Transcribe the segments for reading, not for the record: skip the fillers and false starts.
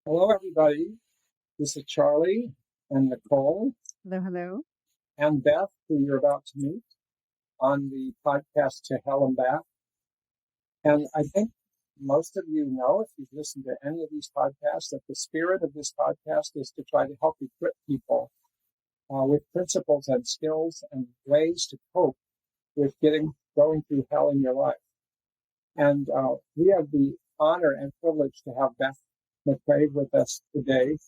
Hello, everybody. This is Charlie and Nicole Hello, hello. and Beth, who you're about to meet on the podcast To Hell and Back. And I think most of you know, if you've listened to any of these podcasts, that the spirit of this podcast is to try to help equip people with principles and skills and ways to cope with going through hell in your life. And we have the honor and privilege to have Beth McCrae with us today,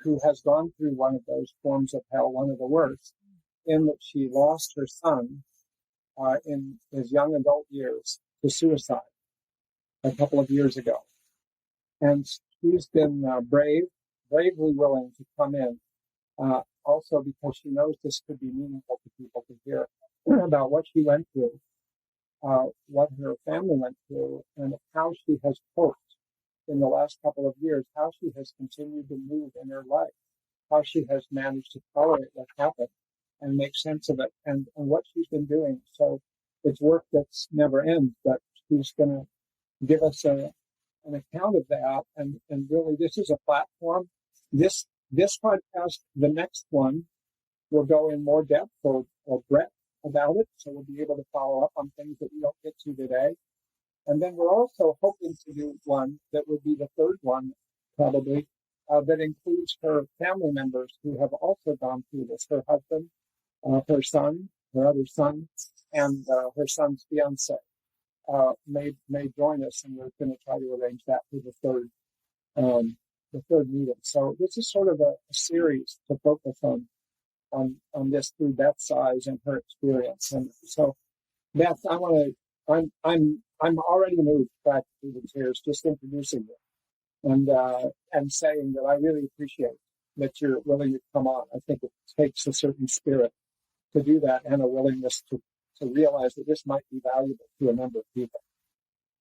who has gone through one of those forms of hell, one of the worst, in that she lost her son in his young adult years to suicide a couple of years ago. And she's been bravely willing to come in, also because she knows this could be meaningful to people to hear about what she went through, what her family went through, and how she has coped in the last couple of years, how she has continued to move in her life, how she has managed to tolerate what happened and make sense of it, and what she's been doing. So it's work that's never ends, but she's going to give us an account of that. And really, this is a platform. This podcast, the next one, will go in more depth or breadth about it. So we'll be able to follow up on things that we don't get to today. And then we're also hoping to do one that would be the third one, probably, that includes her family members who have also gone through this. Her husband, her son, her other son, and her son's fiance may join us, and we're going to try to arrange that for the third meeting. So this is sort of a series to focus on this through Beth's eyes and her experience. And so, Beth, I'm already moved practically to tears just introducing you and saying that I really appreciate that you're willing to come on. I think it takes a certain spirit to do that and a willingness to realize that this might be valuable to a number of people.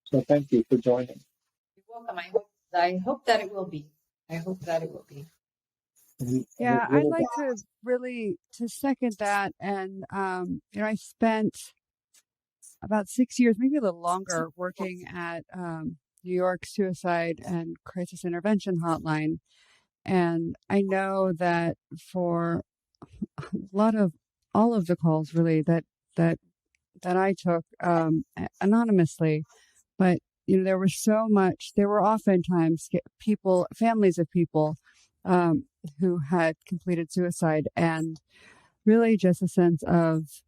So thank you for joining. You're welcome. I hope that it will be. I hope that it will be. Yeah, I'd like to really second that. And I spent about 6 years, maybe a little longer, working at New York Suicide and Crisis Intervention Hotline. And I know that for a lot of all of the calls really that I took anonymously, but there was so much. There were oftentimes families of people who had completed suicide, and really just a sense of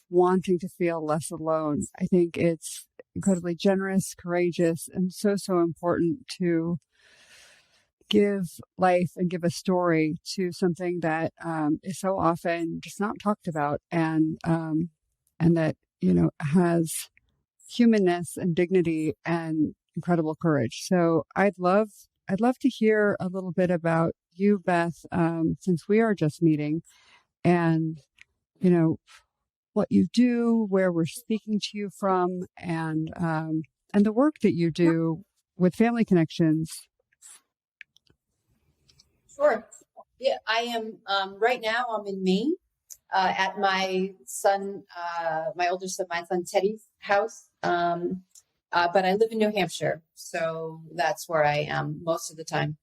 wanting to feel less alone. I think it's incredibly generous, courageous, and so important to give life and give a story to something that is so often just not talked about, and that has humanness and dignity and incredible courage. So I'd love to hear a little bit about you, Beth, since we are just meeting, and what you do, where we're speaking to you from, and the work that you do with Family Connections. Sure. Yeah, I am right now. I'm in Maine at my older son, my son Teddy's house. But I live in New Hampshire, so that's where I am most of the time.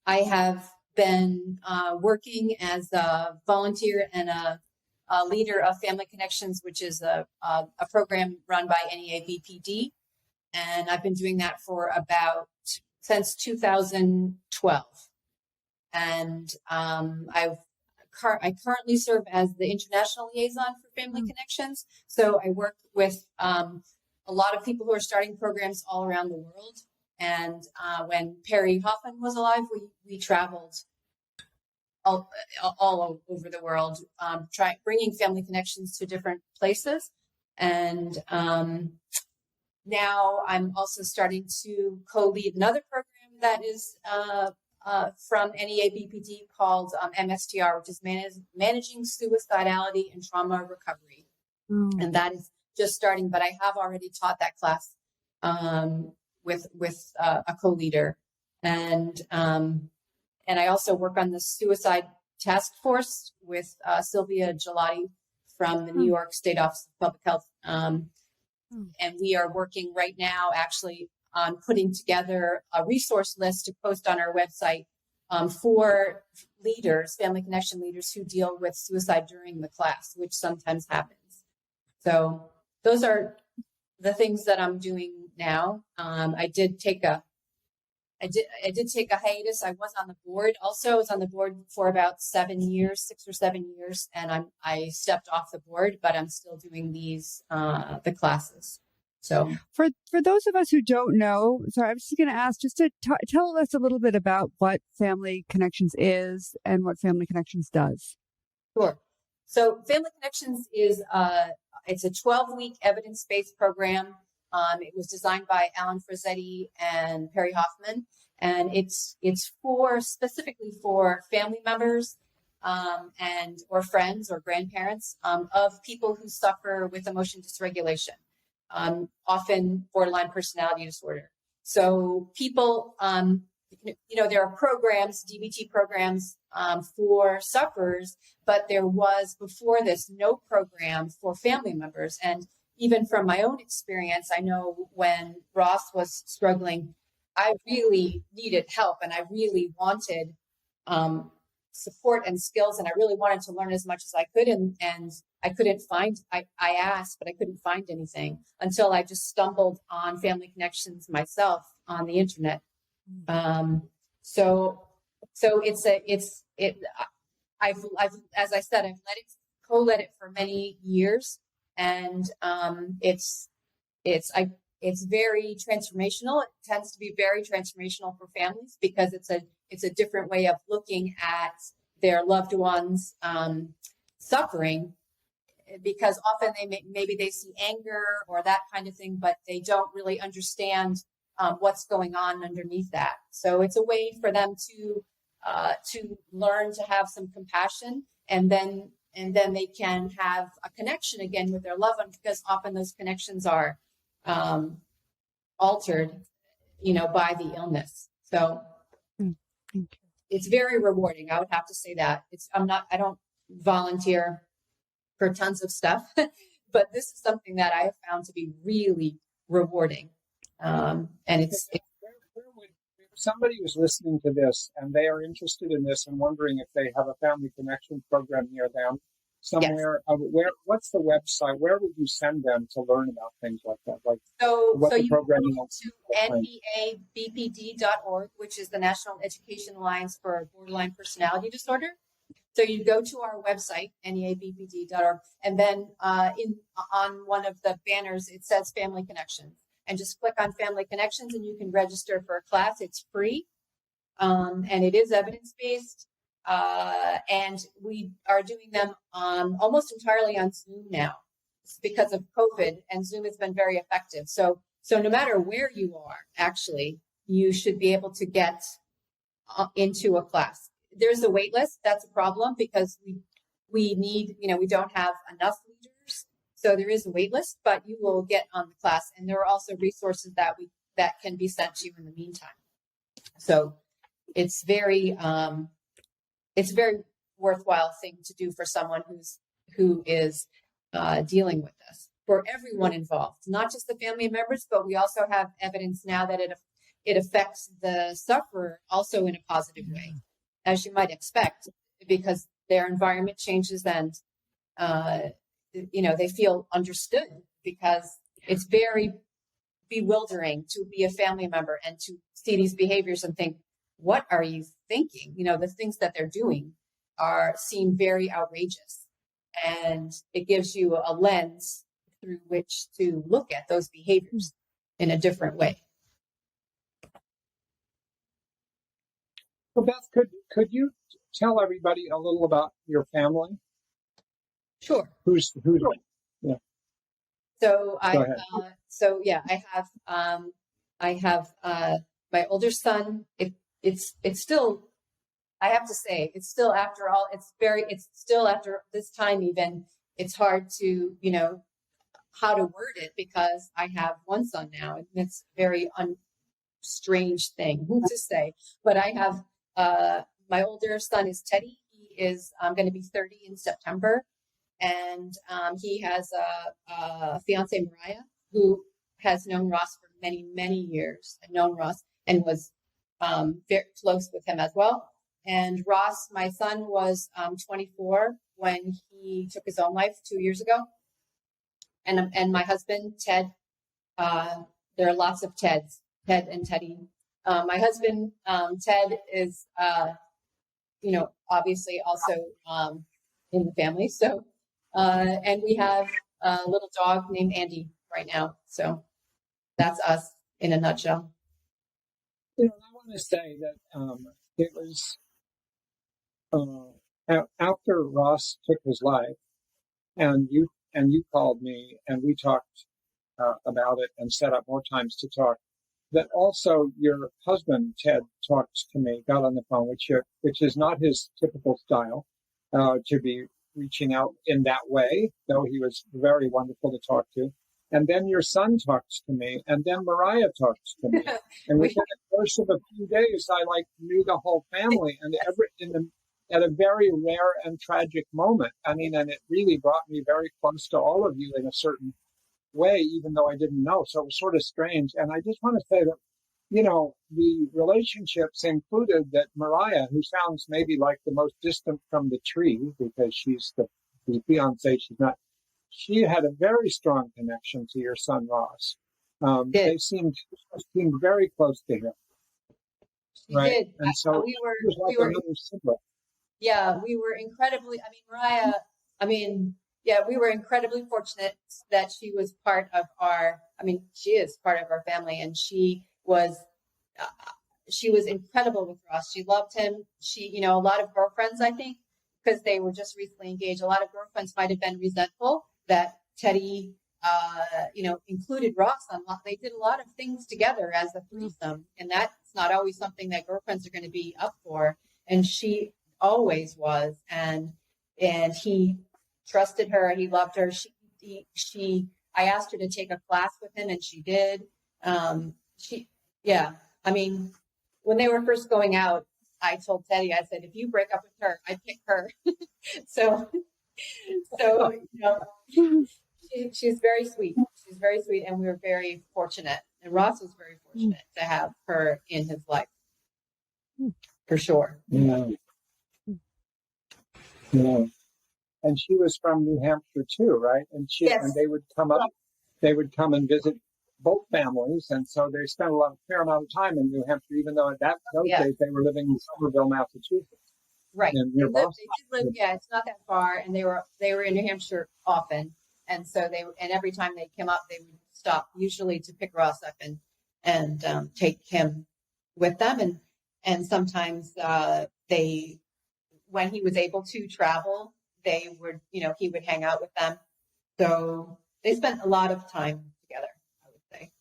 I have been working as a volunteer and a leader of Family Connections, which is a program run by NEABPD. And I've been doing that for since 2012. And I currently serve as the international liaison for Family Connections. So I work with a lot of people who are starting programs all around the world. And when Perry Hoffman was alive, we traveled all over the world, bringing Family Connections to different places. And now I'm also starting to co-lead another program that is from NEABPD called MSTR, which is Managing Suicidality and Trauma Recovery. And that is just starting, but I have already taught that class with a co-leader. And I also work on the Suicide Task Force with Sylvia Gelati from the New York State Office of Public Health. And we are working right now, actually, on putting together a resource list to post on our website for leaders, family connection leaders who deal with suicide during the class, which sometimes happens. So those are the things that I'm doing now. I did take a hiatus. I was on the board. Also, I was on the board for about 7 years, 6 or 7 years, and I stepped off the board, but I'm still doing these the classes. So for those of us who don't know, sorry, I was just going to ask just to tell us a little bit about what Family Connections is and what Family Connections does. Sure. So Family Connections is it's a 12-week evidence-based program. It was designed by Alan Frazzetti and Perry Hoffman, and it's specifically for family members and or friends or grandparents of people who suffer with emotion dysregulation, often borderline personality disorder. So people, there are programs, DBT programs for sufferers, but there was before this no program for family members. And even from my own experience, I know when Ross was struggling, I really needed help and I really wanted support and skills, and I really wanted to learn as much as I could. And I couldn't find, I asked, but I couldn't find anything until I just stumbled on Family Connections myself on the internet. So I've as I said, I've co-led it for many years, and it's very transformational. It tends to be very transformational for families because it's a different way of looking at their loved ones suffering, because often maybe they see anger or that kind of thing, but they don't really understand what's going on underneath that. So it's a way for them to learn to have some compassion, and then they can have a connection again with their loved one, because often those connections are altered, by the illness. So it's very rewarding. I would have to say that I don't volunteer for tons of stuff, but this is something that I have found to be really rewarding. And it's if somebody was listening to this and they are interested in this and wondering if they have a family connection program near them somewhere, yes. What's the website? Where would you send them to learn about things like that? So you go to NEABPD.org, which is the National Education Alliance for Borderline Personality Disorder. So you go to our website, NEABPD.org, and then on one of the banners, it says Family Connections. And just click on Family Connections and you can register for a class. It's free, and it is evidence-based. And we are doing them almost entirely on Zoom now because of COVID, and Zoom has been very effective. So no matter where you are, actually, you should be able to get into a class. There's a wait list. That's a problem because we need, we don't have enough leaders. So there is a wait list, but you will get on the class, and there are also resources that can be sent to you in the meantime. So it's very worthwhile thing to do for someone who is dealing with this, for everyone involved, not just the family members, but we also have evidence now that it affects the sufferer also in a positive way, as you might expect, because their environment changes and they feel understood, because it's very bewildering to be a family member and to see these behaviors and think, what are you thinking? The things that they're doing seem very outrageous, and it gives you a lens through which to look at those behaviors in a different way. Well, Beth, could you tell everybody a little about your family? Sure. Who's yeah. So I have my older son. It's still, I have to say, it's still after all, it's still after this time, even it's hard to, how to word it, because I have one son now, and it's a very strange thing to say, but I have, my older son is Teddy. He is going to be 30 in September. And he has a fiance, Mariah, who has known Ross for many, many years. I've known Ross and was very close with him as well. And Ross, my son, was 24 when he took his own life 2 years ago. And my husband, Ted, there are lots of Teds, Ted and Teddy. My husband, Ted, is, obviously also in the family. So, and we have a little dog named Andy right now. So that's us in a nutshell. I want to say that it was after Ross took his life, and you called me, and we talked about it and set up more times to talk. That also your husband Ted talked to me, got on the phone, which is not his typical style, to be reaching out in that way, though he was very wonderful to talk to. And then your son talks to me, and then Mariah talks to me. And within the course of a few days, I knew the whole family, and at a very rare and tragic moment. I mean, and it really brought me very close to all of you in a certain way, even though I didn't know. So it was sort of strange. And I just want to say that, the relationships included that Mariah, who sounds maybe like the most distant from the tree because she's the fiance, she had a very strong connection to your son, Ross. They seemed very close to him. She did. And so we were incredibly, Mariah, we were incredibly fortunate that she was part of she is part of our family, and she was incredible with Ross. She loved him. She, a lot of girlfriends, I think, because they were just recently engaged, a lot of girlfriends might have been resentful that Teddy, included Ross on. They did a lot of things together as a threesome, and that's not always something that girlfriends are going to be up for. And she always was, and he trusted her. He loved her. I asked her to take a class with him, and she did. When they were first going out, I told Teddy, I said, if you break up with her, I pick her. so she's very sweet. She's very sweet, and we were very fortunate. And Ross was very fortunate to have her in his life, for sure. Yeah. And she was from New Hampshire too, right? And and they would come up. They would come and visit both families, and so they spent a fair amount of time in New Hampshire, even though at those days they were living in Somerville, Massachusetts. Right. They did live. It's not that far, and they were in New Hampshire often, and so every time they came up, they would stop usually to pick Ross up and take him with them, and sometimes when he was able to travel, they would, he would hang out with them. So they spent a lot of time together, I would say.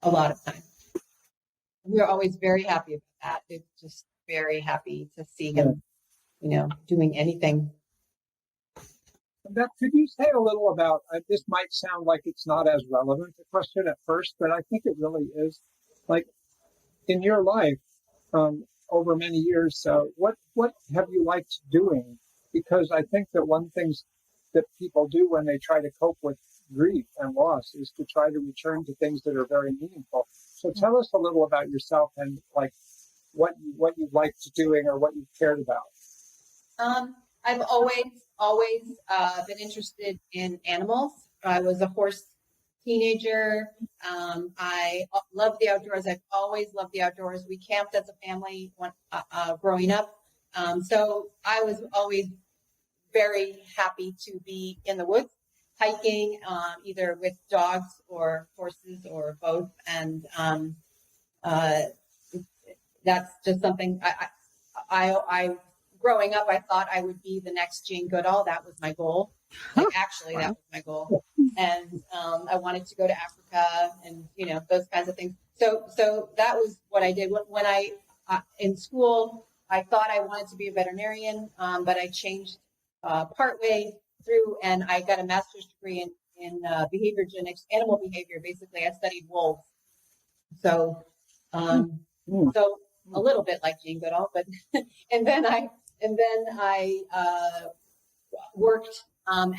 A lot of time. We were always very happy about that. It's just very happy to see him, doing anything. Beth, could you say a little about, this might sound like it's not as relevant a question at first, but I think it really is. Like, in your life, over many years, what have you liked doing? Because I think that one thing that people do when they try to cope with grief and loss is to try to return to things that are very meaningful. So tell us a little about yourself and what you liked doing or what you cared about. I've always been interested in animals. I was a horse teenager. I love the outdoors. I've always loved the outdoors. We camped as a family when growing up. So I was always very happy to be in the woods, hiking, either with dogs or horses or both. And that's just something I growing up, I thought I would be the next Jane Goodall. That was my goal. Actually, that was my goal. And I wanted to go to Africa and, those kinds of things. So that was what I did. When I, in school, I thought I wanted to be a veterinarian, but I changed partway through, and I got a master's degree in behavior genetics, animal behavior. Basically, I studied wolves. So a little bit like Jane Goodall, but and then I worked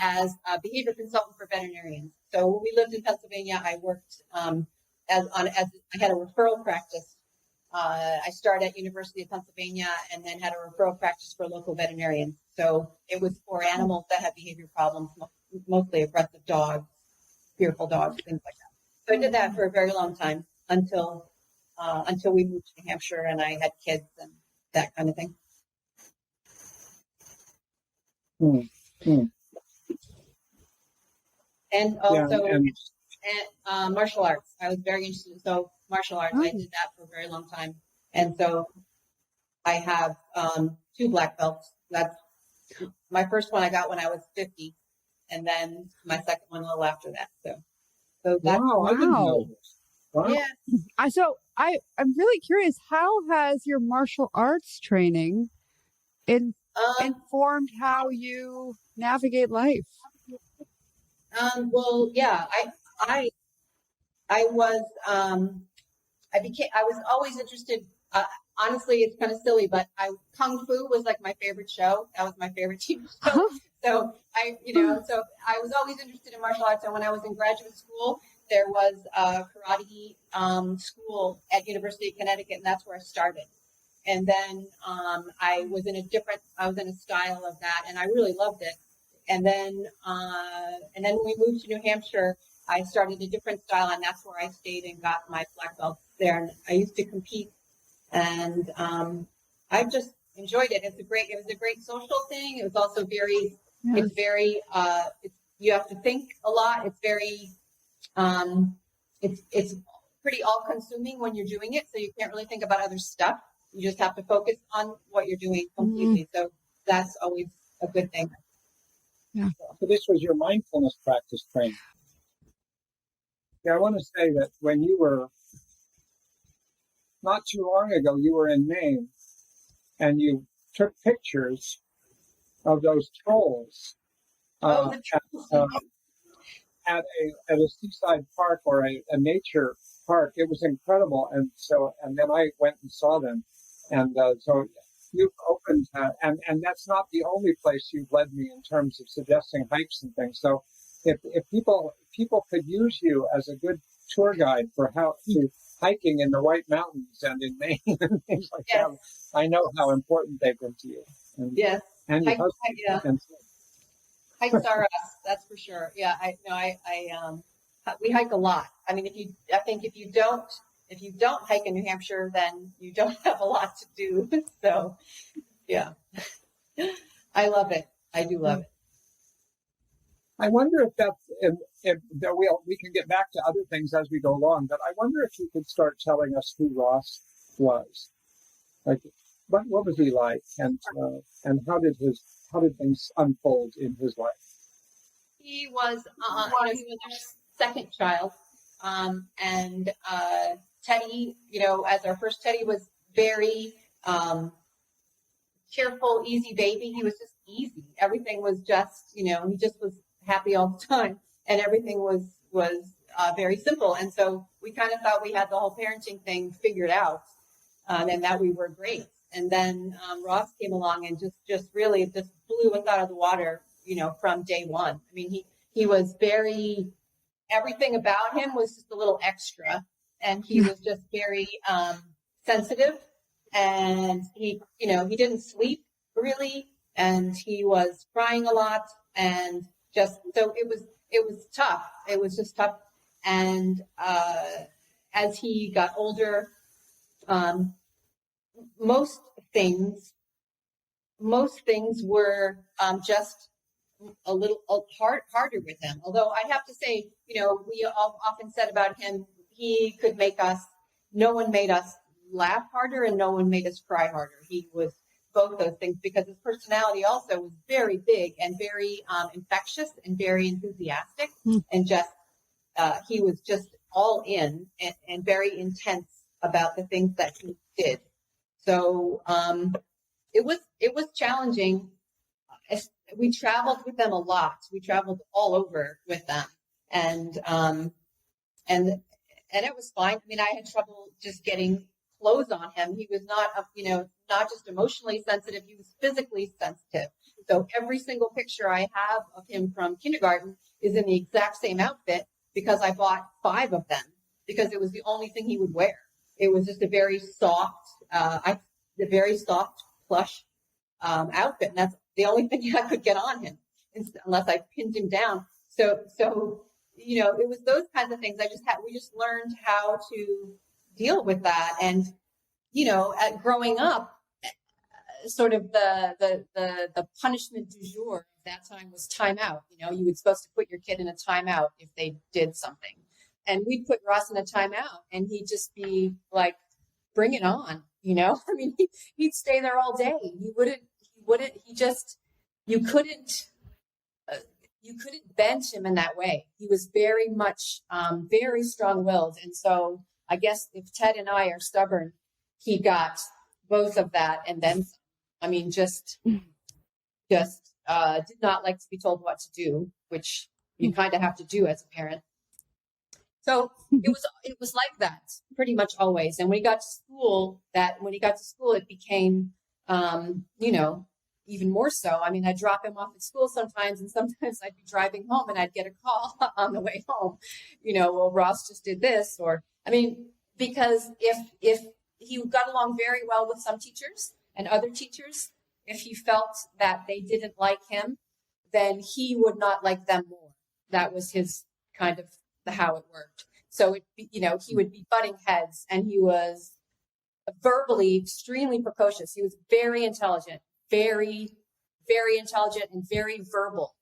as a behavior consultant for veterinarians. So when we lived in Pennsylvania, I worked as I had a referral practice. I started at University of Pennsylvania and then had a referral practice for local veterinarians. So it was for animals that had behavior problems, mostly aggressive dogs, fearful dogs, things like that. So I did that for a very long time until we moved to New Hampshire and I had kids and that kind of thing. And also and martial arts. I was very interested. So martial arts, I did that for a very long time. And so I have 2 black belts. That's my first one I got when I was 50, and then my second one a little after that. So that's wow, I didn't know this. Wow. Yeah. So I'm really curious. How has your martial arts training informed how you navigate life? Well, yeah, I was always interested. Honestly, it's kind of silly, but Kung Fu was like my favorite show. That was my favorite TV show. So I was always interested in martial arts. And when I was in graduate school, there was a karate school at University of Connecticut, and that's where I started. And then I was in a style of that, and I really loved it. And then when we moved to New Hampshire, I started a different style, and that's where I stayed and got my black belt there. And I used to compete, and I just enjoyed it. It was a great social thing. It was also very, it's very, you have to think a lot. It's very, it's pretty all-consuming when you're doing it, so you can't really think about other stuff. You just have to focus on what you're doing completely. Mm-hmm. So that's always a good thing. Yeah. So this was your mindfulness practice training. Yeah, I want to say that when you were, not too long ago, you were in Maine and you took pictures of those trolls at a seaside park or a nature park. It was incredible. And then I went and saw them. And so you've opened, and that's not the only place you've led me in terms of suggesting hikes and things. So if people could use you as a good tour guide for how to hiking in the White Mountains and in Maine and things like that, I know how important they've been to you. And, and your husband. Hikes are us, that's for sure. Yeah, we hike a lot. I mean, if you don't hike in New Hampshire, then you don't have a lot to do. So, yeah, I love it. I do love it. I wonder if that's, we can get back to other things as we go along, but I wonder if you could start telling us who Ross was. Like, what was he like, and how did things unfold in his life? He was our second child, and Teddy, as our first Teddy, was very cheerful, easy baby. He was just easy. Everything was just, he just was happy all the time, and everything was very simple. And so we kind of thought we had the whole parenting thing figured out, and that we were great. And then Ross came along and just really blew us out of the water, from day one. I mean, he was everything about him was just a little extra, and he was just very sensitive, and he didn't sleep really, and he was crying a lot, and just, so it was tough. It was just tough. And as he got older, most things were just a little harder with him. Although I have to say, we all often said about him, he could no one made us laugh harder and no one made us cry harder. He was both those things, because his personality also was very big and very infectious and very enthusiastic, and just he was just all in and very intense about the things that he did. So it was challenging. We traveled with them a lot. We traveled all over with them, and it was fine. I mean, I had trouble just getting clothes on him. He was not just emotionally sensitive, he was physically sensitive. So every single picture I have of him from kindergarten is in the exact same outfit, because I bought 5 of them, because it was the only thing he would wear. It was just a very soft, plush outfit, and that's the only thing I could get on him, unless I pinned him down. So it was those kinds of things. We just learned how to deal with that, and at growing up, sort of the punishment du jour of that time was timeout. You were supposed to put your kid in a timeout if they did something, and we'd put Ross in a timeout, and he'd just be like, "Bring it on!" I mean, he'd stay there all day. He wouldn't. You couldn't bend him in that way. He was very much, very strong-willed, and so I guess if Ted and I are stubborn, he got both of that, and then some. I mean, just did not like to be told what to do, which you kind of have to do as a parent. So it was like that pretty much always. And when he got to school, it became, even more so. I mean, I'd drop him off at school sometimes, and sometimes I'd be driving home and I'd get a call on the way home, well, Ross just did this, because if he got along very well with some teachers and other teachers, if he felt that they didn't like him, then he would not like them more. That was his kind of how it worked. So he would be butting heads, and he was verbally extremely precocious. He was very intelligent, very, very intelligent, and very verbal.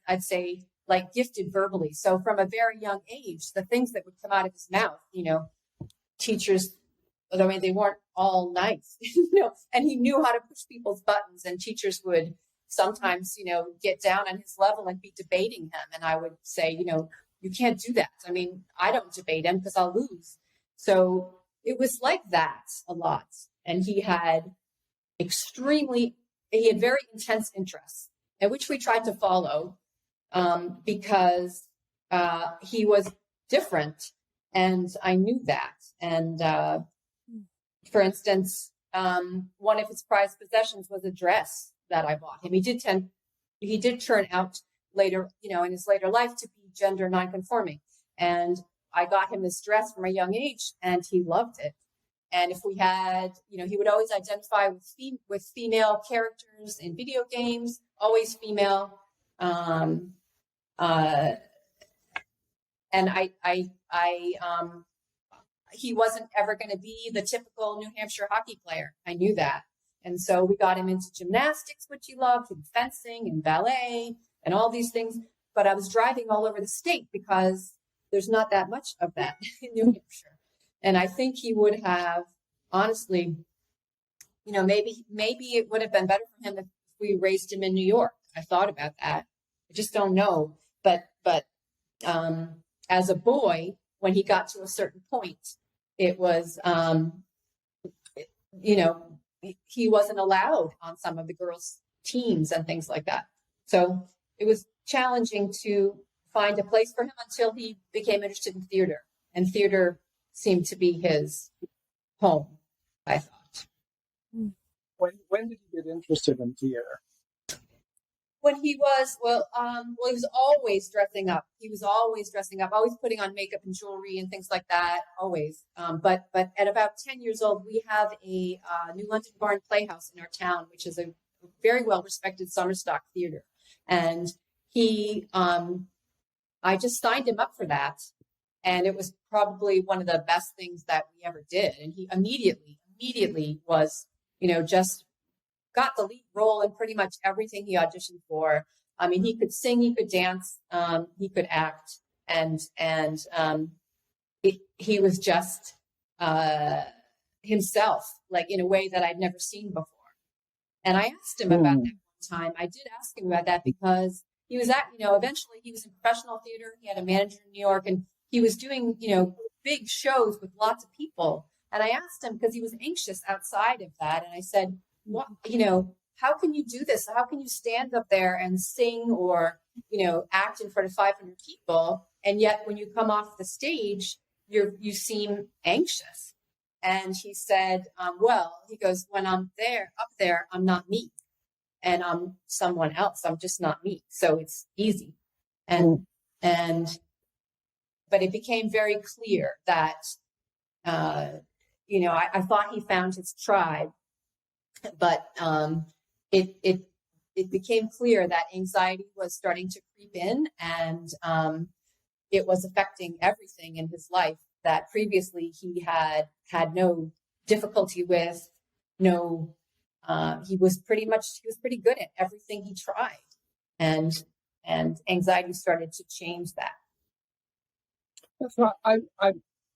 I'd say, like, gifted verbally. So from a very young age, the things that would come out of his mouth, teachers, I mean, they weren't all nice, and he knew how to push people's buttons, and teachers would sometimes, get down on his level and be debating him. And I would say, you can't do that. I mean, I don't debate him because I'll lose. So it was like that a lot. And he had very intense interests, and which we tried to follow, because he was different, and I knew that. And for instance, one of his prized possessions was a dress that I bought him. He did turn out later, in his later life, to be gender nonconforming. And I got him this dress from a young age, and he loved it. And if we had, he would always identify with female characters in video games, always female. And he wasn't ever going to be the typical New Hampshire hockey player. I knew that. And so we got him into gymnastics, which he loved, and fencing and ballet and all these things. But I was driving all over the state because there's not that much of that in New Hampshire. And I think he would have, honestly, maybe it would have been better for him if we raised him in New York. I thought about that. I just don't know. But as a boy, when he got to a certain point, it was, he wasn't allowed on some of the girls' teams and things like that. So it was challenging to find a place for him until he became interested in theater. And theater seemed to be his home, I thought. When did you get interested in theater? When he was, he was always dressing up. Always putting on makeup and jewelry and things like that, always. But at about 10 years old, we have a New London Barn Playhouse in our town, which is a very well-respected summer stock theater. And I just signed him up for that. And it was probably one of the best things that we ever did. And he immediately was, just got the lead role in pretty much everything he auditioned for. I mean, he could sing, he could dance, he could act, and he was just himself, like in a way that I'd never seen before. And I asked him about that one time. I did ask him about that because he was eventually he was in professional theater. He had a manager in New York, and he was doing, big shows with lots of people. And I asked him because he was anxious outside of that. And I said, what, how can you do this? How can you stand up there and sing or, act in front of 500 people? And yet when you come off the stage, you seem anxious. And he said, he goes, when I'm up there, I'm not me, and I'm someone else. I'm just not me. So it's easy. And but it became very clear that, I thought he found his tribe, but it became clear that anxiety was starting to creep in, and it was affecting everything in his life that previously he had no difficulty with. He was pretty good at everything he tried, and anxiety started to change that. So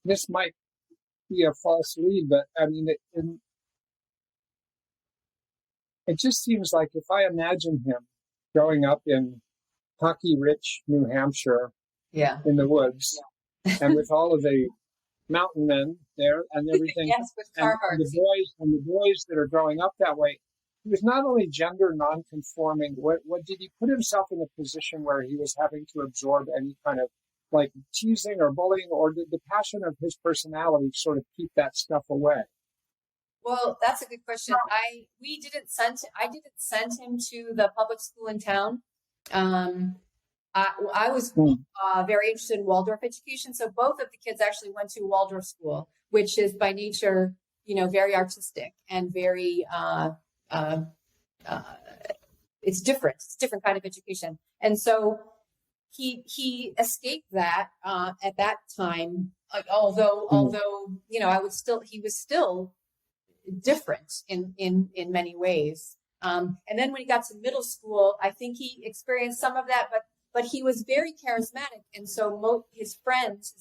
this might be a false lead, but I mean, it just seems like if I imagine him growing up in hockey-rich New Hampshire, in the woods, and with all of the mountain men there and everything, yes, with Carhartt, and the boys that are growing up that way, he was not only gender non-conforming. What did he put himself in a position where he was having to absorb any kind of like teasing or bullying, or did the passion of his personality sort of keep that stuff away? Well, that's a good question. I didn't send him to the public school in town. I was very interested in Waldorf education, so both of the kids actually went to Waldorf school, which is by nature, very artistic and very. It's different. It's a different kind of education, and so he escaped that at that time. Although he was still different in many ways. And then when he got to middle school, I think he experienced some of that, but he was very charismatic. And so his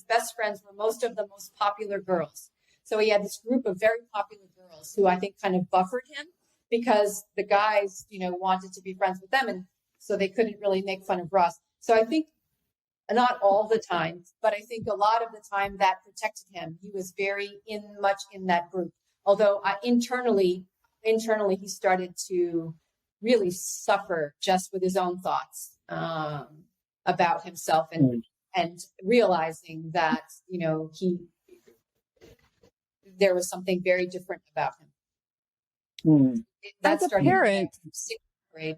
best friends were most of the most popular girls. So he had this group of very popular girls who I think kind of buffered him because the guys, wanted to be friends with them. And so they couldn't really make fun of Ross. So I think not all the time, but I think a lot of the time that protected him. He was very much in that group. Although internally, he started to really suffer just with his own thoughts about himself and realizing that, there was something very different about him. As a parent, in 6th grade.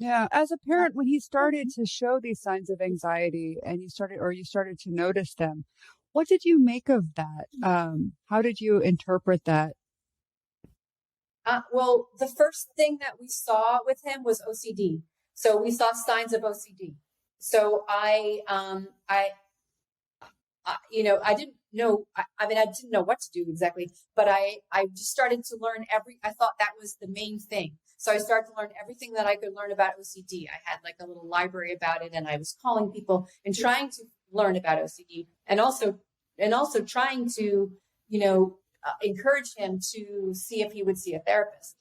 Yeah, as a parent, when he started to show these signs of anxiety and you started to notice them, what did you make of that? How did you interpret that? Well, the first thing that we saw with him was OCD. So we saw signs of OCD. So I didn't know. I didn't know what to do exactly, but I just started to learn I thought that was the main thing. So I started to learn everything that I could learn about OCD. I had like a little library about it, and I was calling people and trying to learn about OCD, and also trying to, encourage him to see if he would see a therapist.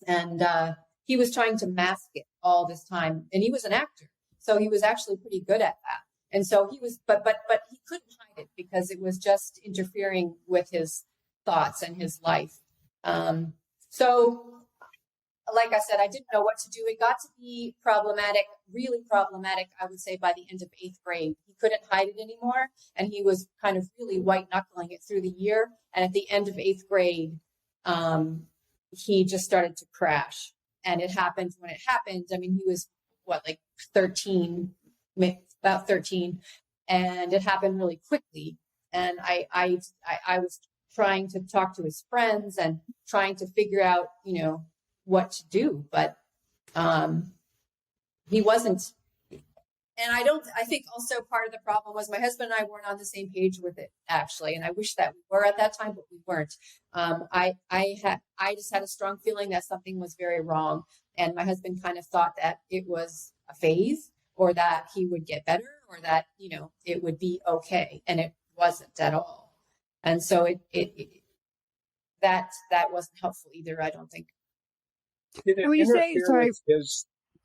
And he was trying to mask it all this time, and he was an actor, so he was actually pretty good at that. And so he was, but he couldn't hide it because it was just interfering with his thoughts and his life. So, like I said, I didn't know what to do. It got to be problematic, really problematic, I would say, by the end of 8th grade. He couldn't hide it anymore, and he was kind of really white-knuckling it through the year. And at the end of 8th grade, he just started to crash. And it happened when it happened. I mean, he was, 13, about 13, and it happened really quickly. And I was trying to talk to his friends and trying to figure out, what to do, but he wasn't. And I think also part of the problem was my husband and I weren't on the same page with it, actually. And I wish that we were at that time, but we weren't. I just had a strong feeling that something was very wrong. And my husband kind of thought that it was a phase, or that he would get better, or that, it would be okay. And it wasn't at all. And so that wasn't helpful either, I don't think. When you say, sorry.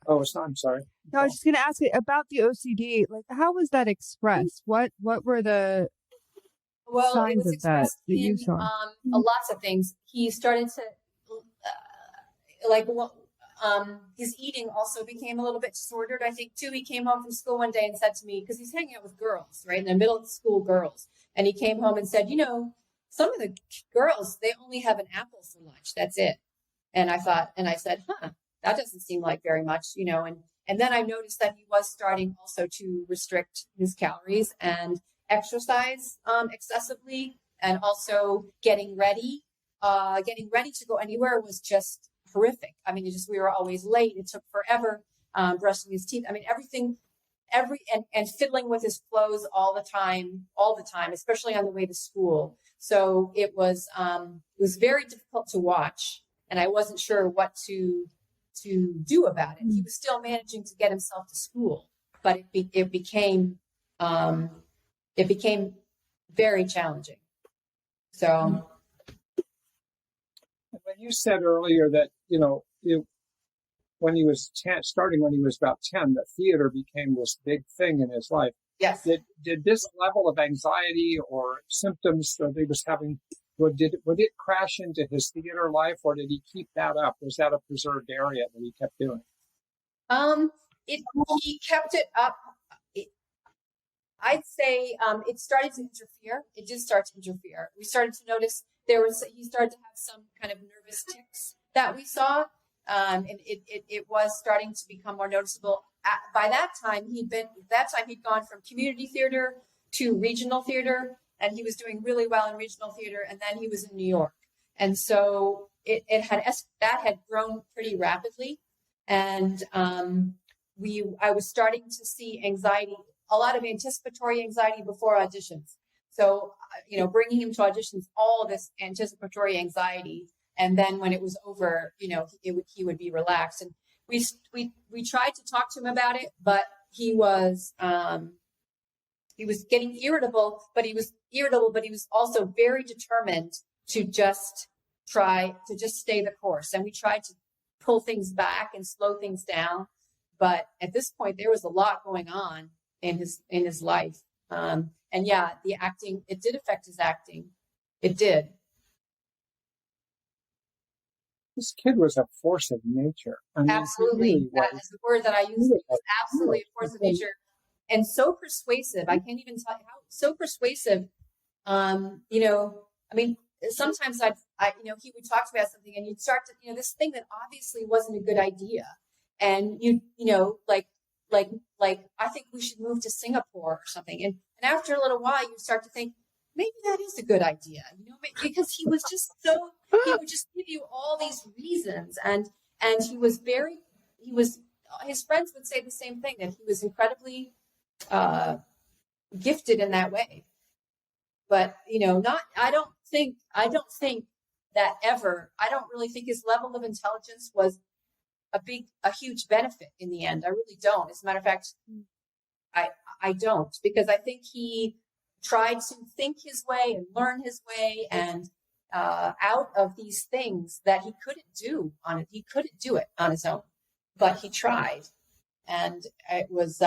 I'm sorry. No, I was just going to ask you about the OCD. Like, how was that expressed? What were the signs of that you saw? Lots of things. He started to, his eating also became a little bit disordered, I think, too. He came home from school one day and said to me, because he's hanging out with girls, right, in the middle of school girls. And he came home and said, some of the girls, they only have an apple for lunch. That's it. And I said, that doesn't seem like very much, And then I noticed that he was starting also to restrict his calories and exercise excessively, and also getting ready. Getting ready to go anywhere was just horrific. I mean, we were always late. It took forever. Brushing his teeth. I mean, everything, and fiddling with his clothes all the time, especially on the way to school. So it was very difficult to watch, and I wasn't sure what to do about it. He was still managing to get himself to school, but it became very challenging. So when you said earlier that, when he was starting when he was about 10, that theater became this big thing in his life. yes, Did this level of anxiety or symptoms that he was having, would it crash into his theater life, or did he keep that up? Was that a preserved area that he kept doing? he kept it up. I'd say it started to interfere. It did start to interfere. We started to notice he started to have some kind of nervous tics that we saw. And it was starting to become more noticeable. By that time, he'd gone from community theater to regional theater, and he was doing really well in regional theater. And then he was in New York. And so that had grown pretty rapidly. And I was starting to see anxiety, a lot of anticipatory anxiety before auditions. So, bringing him to auditions, all of this anticipatory anxiety. And then when it was over, he would be relaxed. And we tried to talk to him about it, but he was getting irritable, but he was also very determined to just stay the course. And we tried to pull things back and slow things down. But at this point, there was a lot going on in his life. And yeah, the acting, it did affect his acting. It did. This kid was a force of nature. I mean, absolutely. That is the word that I use. He was absolutely a force of nature, and so persuasive. I can't even tell you how so persuasive. Sometimes he would talk to me about something, and you'd start to, this thing that obviously wasn't a good idea. And like I think we should move to Singapore or something. And after a little while, you start to think, maybe that is a good idea, because he was just he would just give you all these reasons. And his friends would say the same thing, that he was incredibly gifted in that way. But, I don't think that ever, I don't really think his level of intelligence was a huge benefit in the end. I really don't. As a matter of fact, I don't, because I think he tried to think his way and learn his way and out of these things that he couldn't do he couldn't do it on his own, but he tried. And it was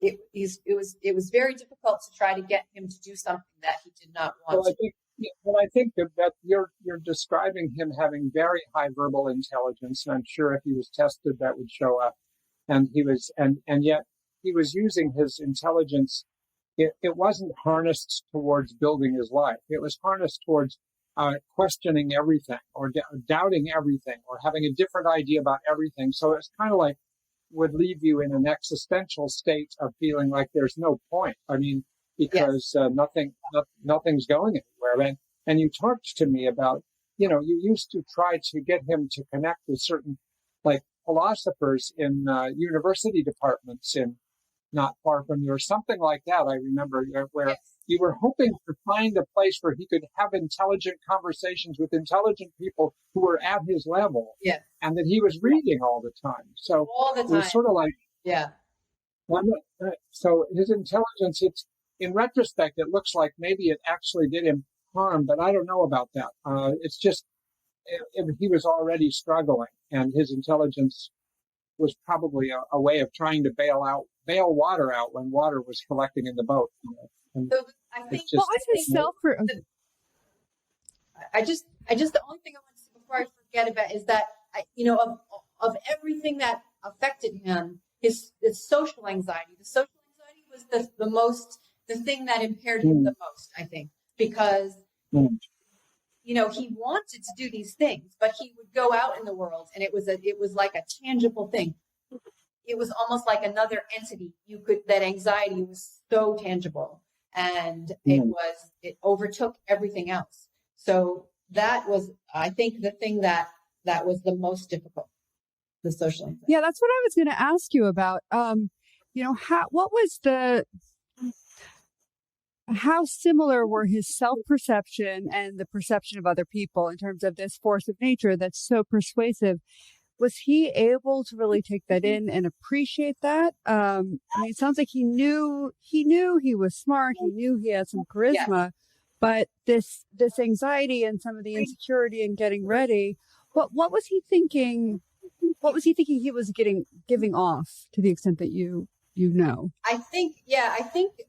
it was very difficult to try to get him to do something that he did not want to. I think that you're describing him having very high verbal intelligence, and I'm sure if he was tested that would show up. And yet he was using his intelligence. It wasn't harnessed towards building his life. It was harnessed towards questioning everything, or doubting everything, or having a different idea about everything. So it's kind of like would leave you in an existential state of feeling like there's no point. I mean, because nothing's going anywhere. And you talked to me about, you used to try to get him to connect with certain, like, philosophers in university departments in not far from you, or something like that. I remember where you were hoping to find a place where he could have intelligent conversations with intelligent people who were at his level, and that he was reading all the time. So all the time. It was sort of like, so his intelligence, in retrospect, it looks like maybe it actually did him harm, but I don't know about that. It's just he was already struggling, and his intelligence was probably a way of trying to bail water out when water was collecting in the boat. So I think the only thing I want to say before I forget about is that of everything that affected him, his social anxiety. The social anxiety was the thing that impaired him the most, I think, because he wanted to do these things, but he would go out in the world, and it was like a tangible thing. it was almost like another entity. That anxiety was so tangible, and it overtook everything else. So that was, I think, the thing that was the most difficult, the social anxiety. Yeah, that's what I was going to ask you about. How similar were his self-perception and the perception of other people in terms of this force of nature that's so persuasive? Was he able to really take that in and appreciate that? It sounds like he knew he was smart. He knew he had some charisma, but this anxiety and some of the insecurity in getting ready, what was he thinking? What was he thinking he was giving off, to the extent that you know? I think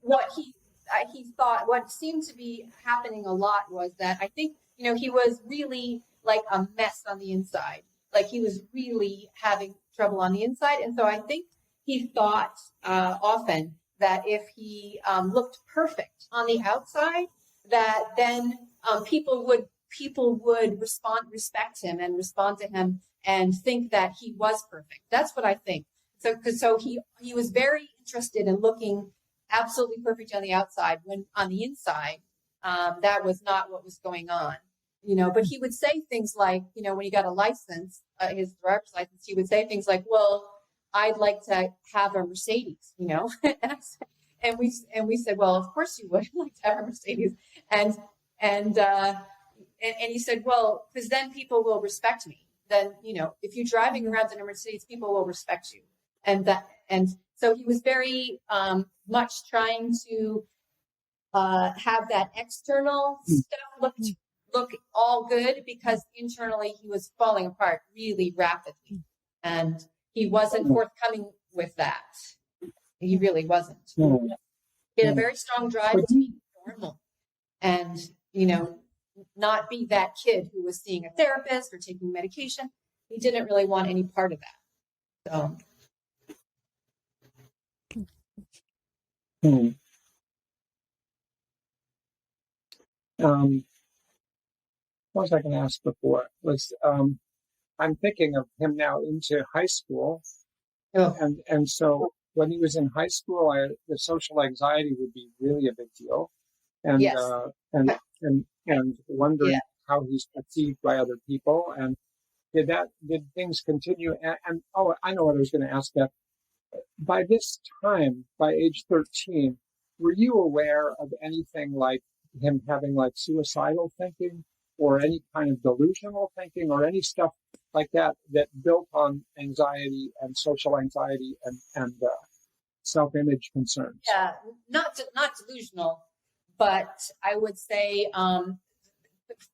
what he thought, what seemed to be happening a lot was that I think, he was really like a mess on the inside. Like he was really having trouble on the inside. And so I think he thought often that if he looked perfect on the outside, that then people would respect him and respond to him and think that he was perfect. That's what I think. So he was very interested in looking absolutely perfect on the outside, when on the inside, that was not what was going on. But he would say things like, when he got a license, his driver's license, he would say things like, well, I'd like to have a Mercedes, and we said, well, of course you would like to have a Mercedes. And he said, well, because then people will respect me. Then, if you're driving around in a Mercedes, people will respect you. And so he was very much trying to have that external stuff look all good, because internally he was falling apart really rapidly, and he wasn't forthcoming with that. He really wasn't. He had a very strong drive to be normal, and not be that kid who was seeing a therapist or taking medication. He didn't really want any part of that. So. What was I going to ask before? I'm thinking of him now into high school, and so when he was in high school, the social anxiety would be really a big deal, and and wondering how he's perceived by other people, and did things continue? And I know what I was going to ask. That by this time, by age 13, were you aware of anything like him having like suicidal thinking, or any kind of delusional thinking, or any stuff like that built on anxiety and social anxiety and self-image concerns? Yeah, not delusional, but I would say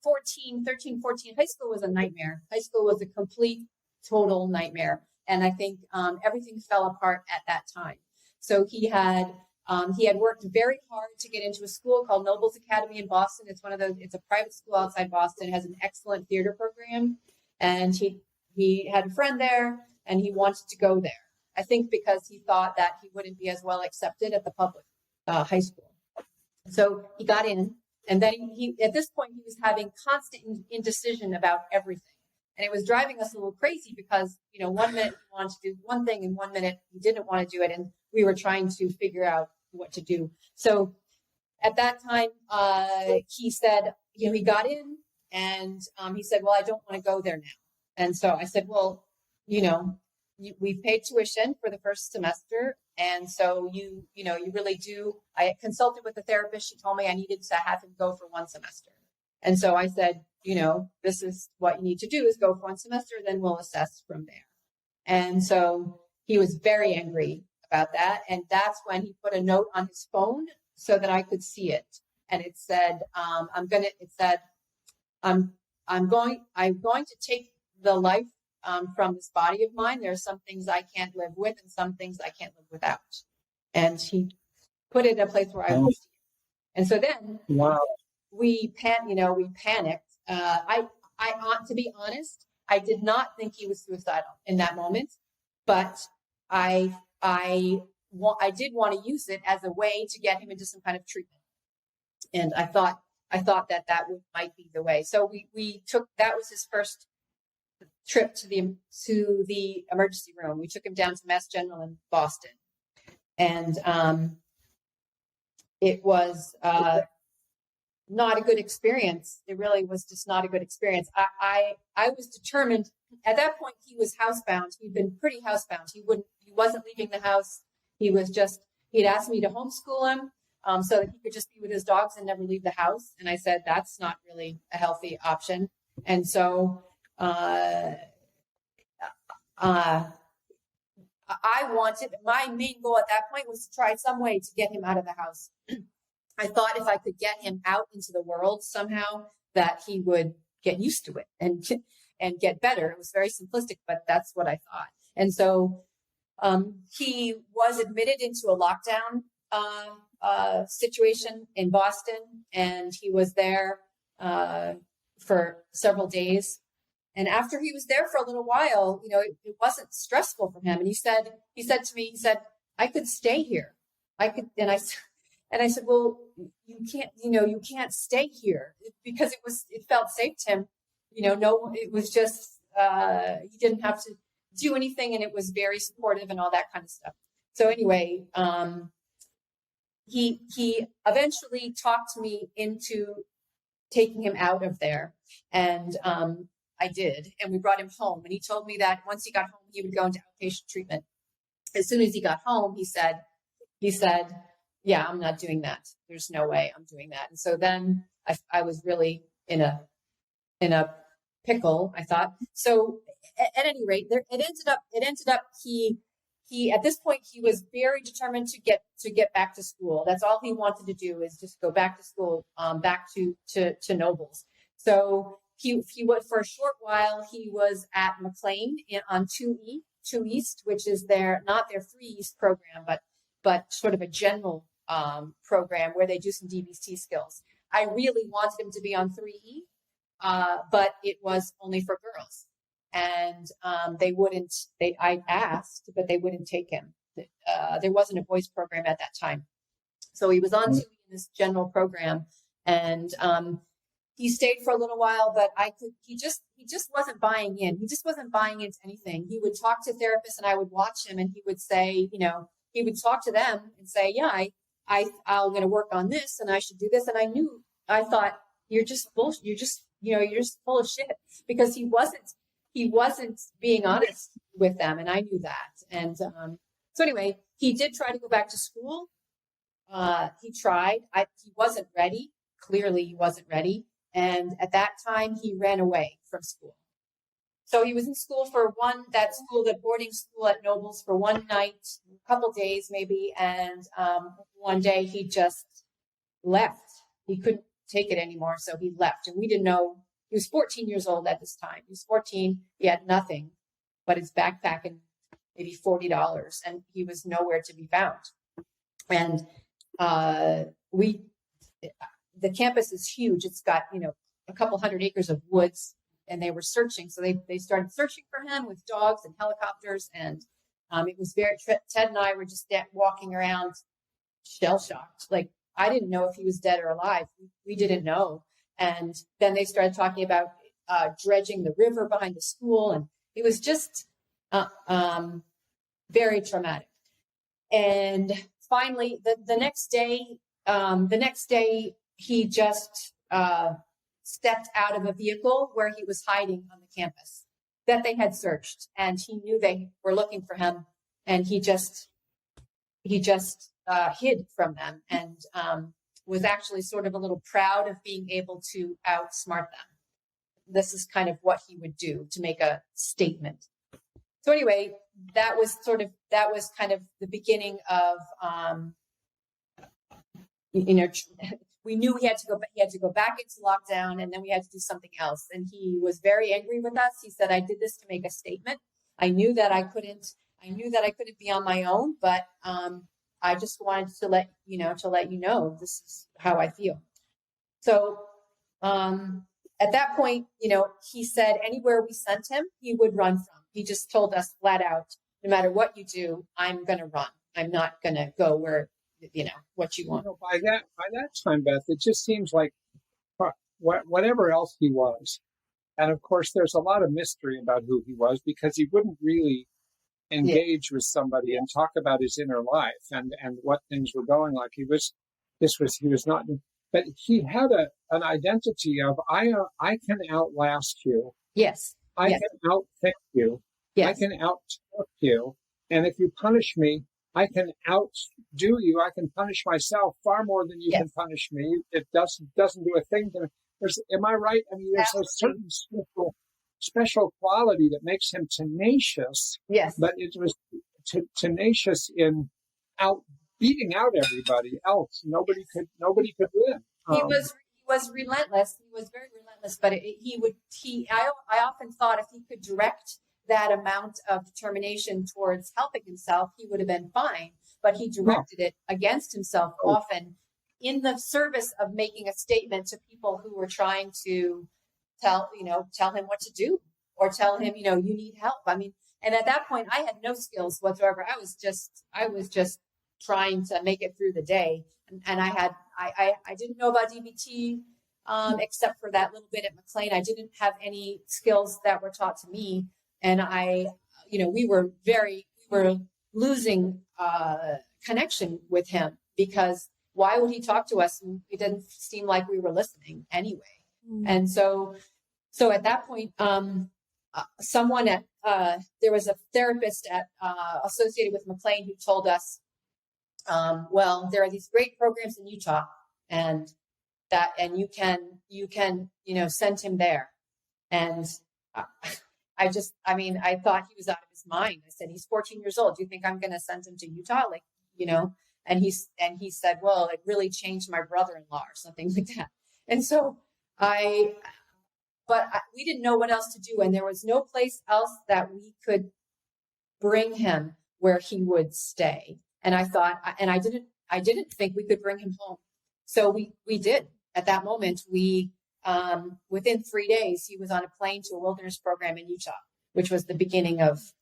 13, 14, high school was a nightmare. High school was a complete, total nightmare. And I think everything fell apart at that time. So he had worked very hard to get into a school called Noble's Academy in Boston. It's it's a private school outside Boston. It has an excellent theater program. And he had a friend there, and he wanted to go there. I think because he thought that he wouldn't be as well accepted at the public high school. So he got in, and then he at this point, he was having constant indecision about everything. And it was driving us a little crazy because, 1 minute he wanted to do one thing and 1 minute he didn't want to do it. And we were trying to figure out what to do. So at that time, he said, he got in, and he said, well, I don't want to go there now. And so I said, well, we've paid tuition for the first semester. And so you really do. I consulted with the therapist. She told me I needed to have him go for one semester. And so I said, this is what you need to do, is go for one semester, then we'll assess from there. And so he was very angry about that. And that's when he put a note on his phone so that I could see it. And it said, I'm going to take the life from this body of mine. There are some things I can't live with and some things I can't live without. And he put it in a place where I would see it. And so then we panicked. I ought to be honest, I did not think he was suicidal in that moment, but I did want to use it as a way to get him into some kind of treatment. And I thought that might be the way. So we took, that was his first trip to the emergency room. We took him down to Mass General in Boston, and it was not a good experience. It really was just not a good experience. I was determined at that point. He was housebound. He'd been pretty housebound. He wasn't leaving the house. He'd asked me to homeschool him so that he could just be with his dogs and never leave the house. And I said, that's not really a healthy option. And so my main goal at that point was to try some way to get him out of the house. I thought if I could get him out into the world somehow, that he would get used to it and get better. It was very simplistic, but that's what I thought. And so he was admitted into a lockdown situation in Boston, and he was there for several days. And after he was there for a little while, it wasn't stressful for him. And he said to me, I could stay here. And I said, well, you can't stay here, because it felt safe to him. It was just, he didn't have to do anything, and it was very supportive and all that kind of stuff. So anyway, he eventually talked me into taking him out of there. And, I did. And we brought him home, and he told me that once he got home, he would go into outpatient treatment. As soon as he got home, he said, yeah, I'm not doing that. There's no way I'm doing that. And so then I was really in a pickle, I thought. So at any rate, it ended up he at this point, he was very determined to get back to school. That's all he wanted to do, is just go back to school, back to Nobles. So he went for a short while. He was at McLean on 2 East, which is not their 3 East program, but sort of a general program where they do some DBT skills. I really wanted him to be on 3E, but it was only for girls. And I asked, but they wouldn't take him. There wasn't a boys program at that time. So he was on 2E in this general program, and he stayed for a little while, but he just wasn't buying in. He just wasn't buying into anything. He would talk to therapists, and I would watch him, and he would say, he would talk to them and say, yeah, I'm going to work on this, and I should do this. And I thought, you're just bullshit. You're just full of shit, because he wasn't being honest with them. And I knew that. And so anyway, he did try to go back to school. He tried. He wasn't ready. Clearly he wasn't ready. And at that time he ran away from school. So he was in school that boarding school at Nobles for one night, a couple days maybe. And one day he just left. He couldn't take it anymore. So he left, and we didn't know. He was 14 years old at this time. He was 14. He had nothing but his backpack and maybe $40, and he was nowhere to be found. And the campus is huge. It's got, a couple hundred acres of woods, and they were searching. So they started searching for him with dogs and helicopters. And it was Ted and I were just walking around shell shocked. Like, I didn't know if he was dead or alive. We didn't know. And then they started talking about dredging the river behind the school. And it was just very traumatic. And finally, the next day, he just stepped out of a vehicle where he was hiding on the campus that they had searched. And he knew they were looking for him. And he just hid from them, and was actually sort of a little proud of being able to outsmart them. This is kind of what he would do to make a statement. So anyway, that was kind of the beginning of, we knew he had to go back into lockdown, and then we had to do something else. And he was very angry with us. He said, I did this to make a statement. I knew that I couldn't be on my own, but, I just wanted to let you know, this is how I feel. So, at that point, he said anywhere we sent him, he would run from. He just told us flat out, no matter what you do, I'm going to run. I'm not going to go where, what you want. By that time, Beth, it just seems like whatever else he was, And of course, there's a lot of mystery about who he was because he wouldn't really engage with somebody and talk about his inner life and what things were going like. He was not, but he had an identity of, I can outlast you. Yes. I can outthink you. Yes. I can out-talk you. And if you punish me, I can outdo you. I can punish myself far more than you can punish me. It doesn't do a thing to me. Am I right? I mean, there's a certain special quality that makes him tenacious. Yes. But it was tenacious in beating out everybody else. Nobody could win. He was relentless. He was very relentless. But I often thought if he could direct that amount of determination towards helping himself, he would have been fine. But he directed it against himself often in the service of making a statement to people who were trying to tell him what to do or tell him, you need help. I mean, and at that point I had no skills whatsoever. I was just trying to make it through the day. And I didn't know about DBT, except for that little bit at McLean. I didn't have any skills that were taught to me. And we were losing connection with him because why would he talk to us? And it didn't seem like we were listening anyway. Mm-hmm. And so at that point, there was a therapist associated with McLean who told us, well, there are these great programs in Utah and you can, send him there. And I thought he was out of his mind. I said, he's 14 years old. Do you think I'm going to send him to Utah? And he said, well, it really changed my brother-in-law or something like that. And so we didn't know what else to do. And there was no place else that we could bring him where he would stay. And I thought, and I didn't think we could bring him home. So we did. At that moment, within 3 days, he was on a plane to a wilderness program in Utah, which was the beginning of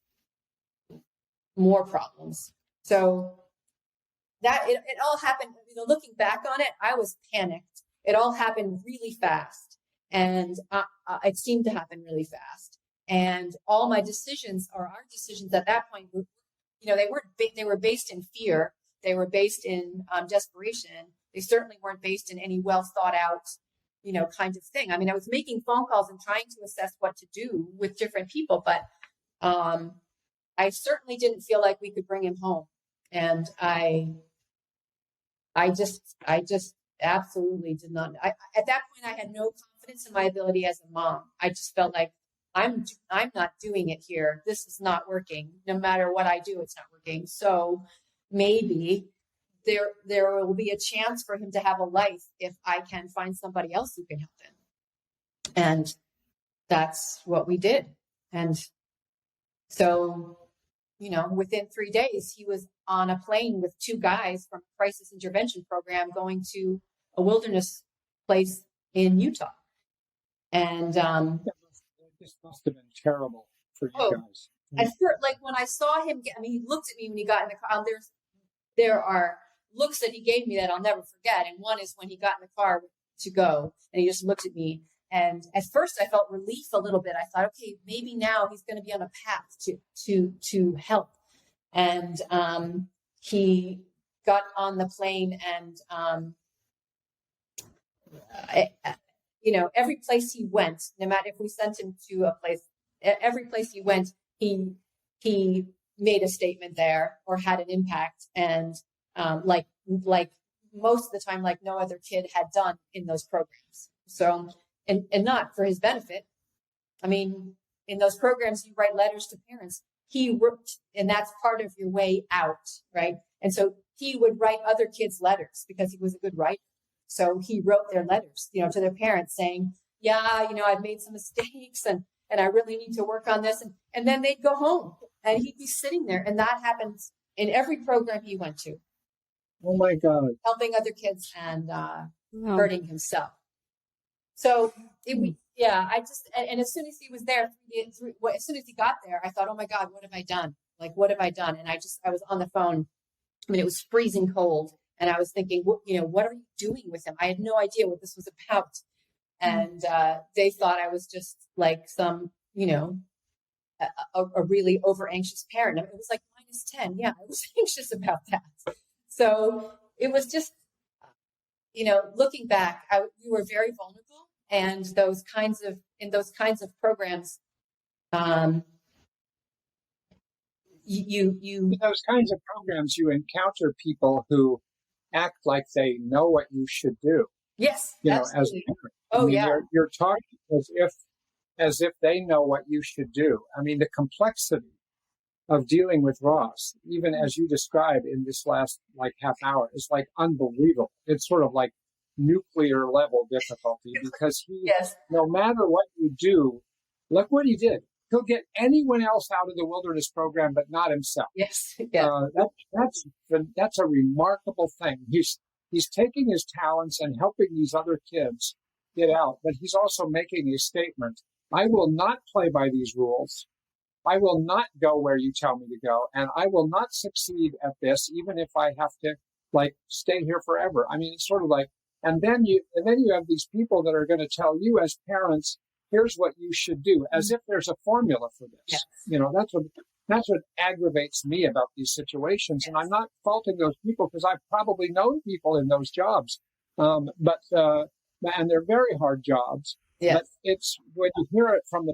more problems. So that it all happened, looking back on it, I was panicked. It all happened really fast. And it seemed to happen really fast. And all my decisions, or our decisions at that point, they were based in fear. They were based in desperation. They certainly weren't based in any well thought out, kind of thing. I mean, I was making phone calls and trying to assess what to do with different people, but I certainly didn't feel like we could bring him home. And I just absolutely did not. At that point, I had no confidence in my ability as a mom. I just felt like I'm not doing it here. This is not working. No matter what I do, it's not working. So maybe there will be a chance for him to have a life if I can find somebody else who can help him. And that's what we did. And so, within 3 days, he was on a plane with 2 guys from a crisis intervention program going to a wilderness place in Utah. And this must have been terrible for you guys. At first, when I saw him, he looked at me when he got in the car. There are looks that he gave me that I'll never forget. And one is when he got in the car to go, and he just looked at me. And at first, I felt relief a little bit. I thought, okay, maybe now he's going to be on a path to help. And he got on the plane, and every place he went, no matter if we sent him to a place, every place he went, he made a statement there or had an impact. And like most of the time, like no other kid had done in those programs. So, and not for his benefit. I mean, in those programs, you write letters to parents. He worked, and that's part of your way out, right? And so he would write other kids letters because he was a good writer. So he wrote their letters, to their parents saying, yeah, I've made some mistakes and I really need to work on this. And then they'd go home and he'd be sitting there. And that happens in every program he went to. Oh my God. Helping other kids and hurting himself. So and as soon as he was there, as soon as he got there, I thought, oh my God, what have I done? Like, what have I done? And I was on the phone. I mean, it was freezing cold. And I was thinking, what are you doing with him? I had no idea what this was about. And they thought I was just like some, a really over anxious parent. It was like -10. Yeah, I was anxious about that. So it was just, looking back, we were very vulnerable, and in those kinds of programs, in those kinds of programs, you encounter people who act like they know what you should do. Yes, as absolutely. you're talking as if they know what you should do. I mean, the complexity of dealing with Ross, even as you described in this last half hour, is unbelievable. It's sort of like nuclear level difficulty, because yes. No matter what you do, look what he did. He'll get anyone else out of the wilderness program, but not himself. Yes. Yeah. That's a remarkable thing. He's taking his talents and helping these other kids get out, but he's also making a statement. I will not play by these rules. I will not go where you tell me to go, and I will not succeed at this, even if I have to stay here forever. I mean, it's sort of like, and then you have these people that are going to tell you as parents, here's what you should do, as if there's a formula for this. Yes. That's what aggravates me about these situations. Yes. And I'm not faulting those people, because I've probably known people in those jobs, and they're very hard jobs. Yes. But it's when you hear it from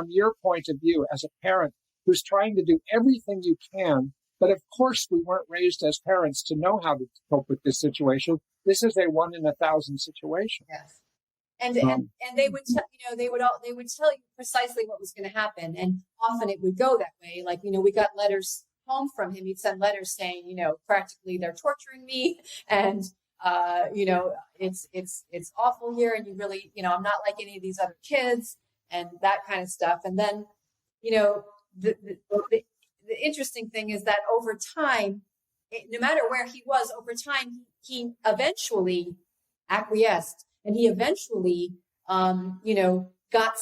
your point of view as a parent who's trying to do everything you can. But of course, we weren't raised as parents to know how to cope with this situation. This is a 1 in 1,000 situation. Yes. And they would they would tell you precisely what was going to happen, and often it would go that way. We got letters home from him. He'd send letters saying, practically they're torturing me, and it's awful here, and you really, I'm not like any of these other kids, and that kind of stuff. And then, the interesting thing is that over time, no matter where he was, over time, he eventually acquiesced. And he eventually, got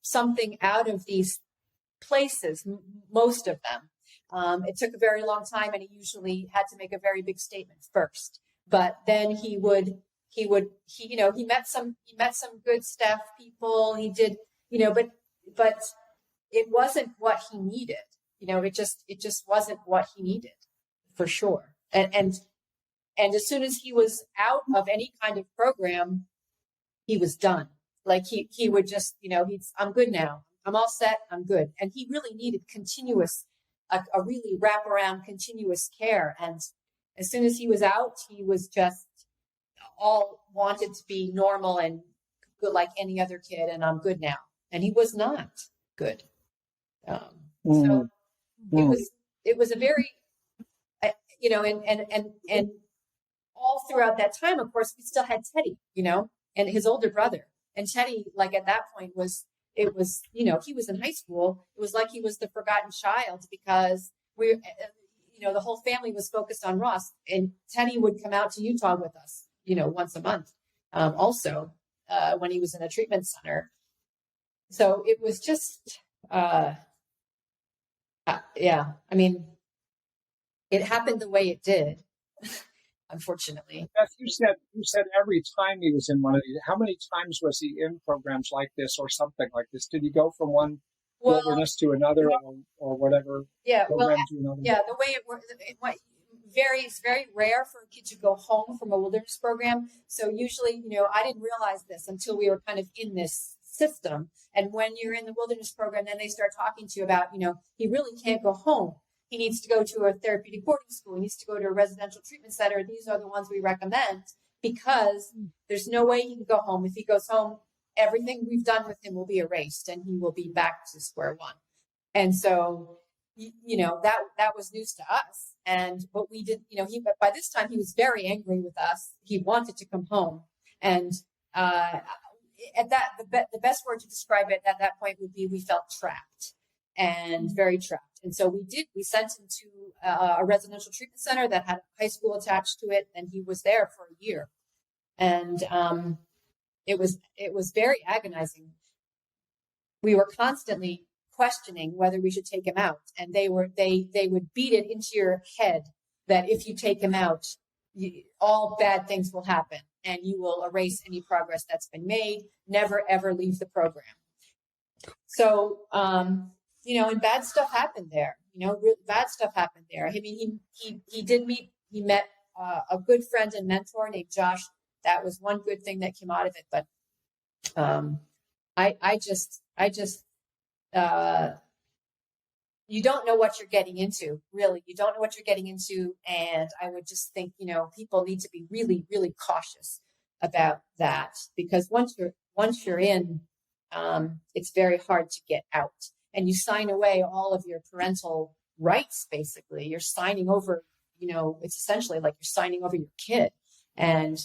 something out of these places, most of them. It took a very long time, and he usually had to make a very big statement first. But then he met some good staff people. He did, but it wasn't what he needed. It just wasn't what he needed, for sure. And as soon as he was out of any kind of program, he was done. He would just, I'm good now. I'm all set. I'm good. And he really needed a really wraparound, continuous care. And as soon as he was out, he was just all wanted to be normal and good like any other kid. And I'm good now. And he was not good. So it was a very, and all throughout that time, of course, we still had Teddy, and his older brother. And Teddy, at that point he was in high school. It was like he was the forgotten child, because the whole family was focused on Ross, and Teddy would come out to Utah with us, once a month, also, when he was in a treatment center. So it was just, I mean, it happened the way it did. Unfortunately. Beth, you said every time he was in one of these. How many times was he in programs like this or something like this? Did he go from one wilderness to another, or whatever? Yeah, program to another? Yeah, the way it works, it's very rare for a kid to go home from a wilderness program. So usually, I didn't realize this until we were kind of in this system. And when you're in the wilderness program, then they start talking to you about, he really can't go home. He needs to go to a therapeutic boarding school. He needs to go to a residential treatment center. These are the ones we recommend, because there's no way he can go home. If he goes home, everything we've done with him will be erased, and he will be back to square one. And so, that was news to us. But we did, by this time he was very angry with us. He wanted to come home. And at that, the best word to describe it at that point would be, we felt trapped, and very trapped. And so we sent him to a residential treatment center that had a high school attached to it. And he was there for a year. And it was very agonizing. We were constantly questioning whether we should take him out. And they would beat it into your head that if you take him out, all bad things will happen. and you will erase any progress that's been made. Never, ever leave the program. So, and bad stuff happened there. Bad stuff happened there. I mean, he met a good friend and mentor named Josh. That was one good thing that came out of it. But you don't know what you're getting into, really. You don't know what you're getting into. And I would just think, people need to be really, really cautious about that, because once you're in, it's very hard to get out. And you sign away all of your parental rights, basically. You're signing over, it's essentially like you're signing over your kid. And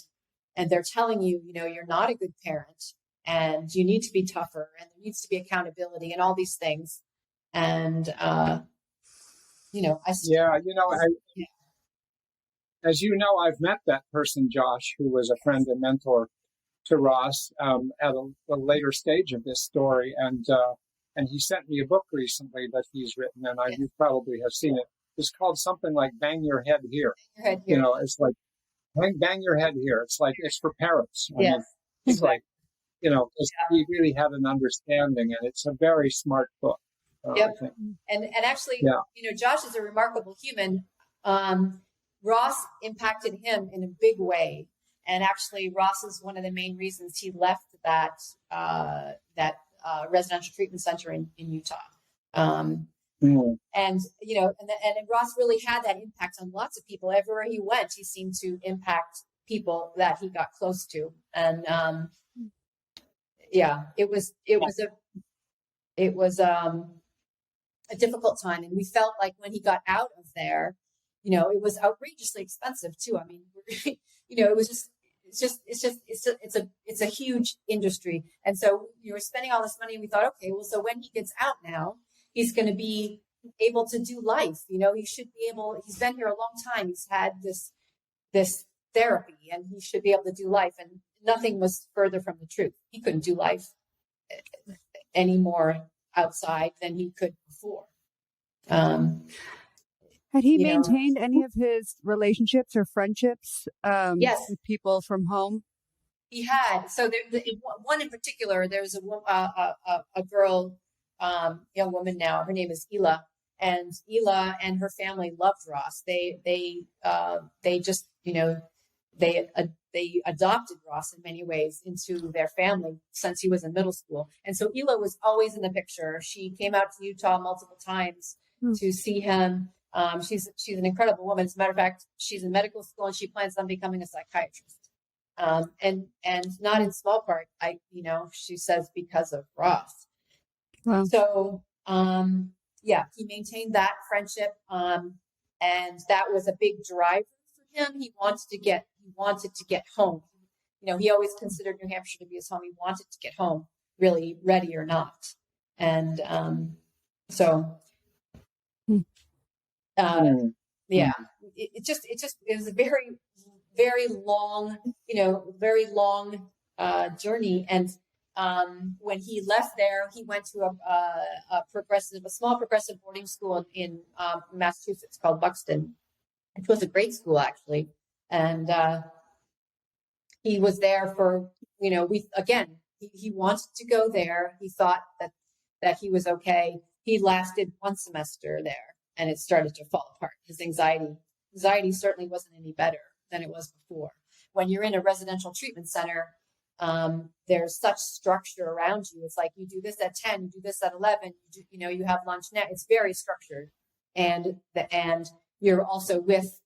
they're telling you, you're not a good parent and you need to be tougher and there needs to be accountability and all these things. And, as you know, I've met that person, Josh, who was a friend and mentor to Ross at a later stage of this story. And he sent me a book recently that he's written, and you probably have seen it. It's called something like Bang Your Head Here. It's like, bang your head here. It's like, it's for parents. I mean, it's like, because he really had an understanding, and it's a very smart book. Yep. I think. And actually, Josh is a remarkable human. Ross impacted him in a big way. And actually, Ross is one of the main reasons he left that residential treatment center in Utah. And Ross really had that impact on lots of people. Everywhere he went, he seemed to impact people that he got close to. And it was a difficult time. And we felt like when he got out of there, it was outrageously expensive too. I mean, it was it's a huge industry. And so you were spending all this money and we thought, okay, well, so when he gets out now, he's going to be able to do life. He should be able, he's been here a long time. He's had this therapy and he should be able to do life. And nothing was further from the truth. He couldn't do life any more outside than he could before. Had he maintained any of his relationships or friendships yes. with people from home? He had. So one in particular, there's a girl, young woman now. Her name is Ela, and Ela and her family loved Ross. They just they adopted Ross in many ways into their family since he was in middle school. And so Ela was always in the picture. She came out to Utah multiple times to see him. She's an incredible woman. As a matter of fact, she's in medical school and she plans on becoming a psychiatrist. And not in small part, she says because of Ross. Wow. So, he maintained that friendship. And that was a big driver for him. He wanted to get home. He always considered New Hampshire to be his home. He wanted to get home, really, ready or not. And, it was a very, very long, journey. And when he left there, he went to a small progressive boarding school in Massachusetts called Buxton, which was a great school actually. And he was there for, he wanted to go there. He thought that he was okay. He lasted one semester there and it started to fall apart. His anxiety certainly wasn't any better than it was before. When you're in a residential treatment center, there's such structure around you. It's like you do this at 10, you do this at 11, you have lunch now. It's very structured. And you're also with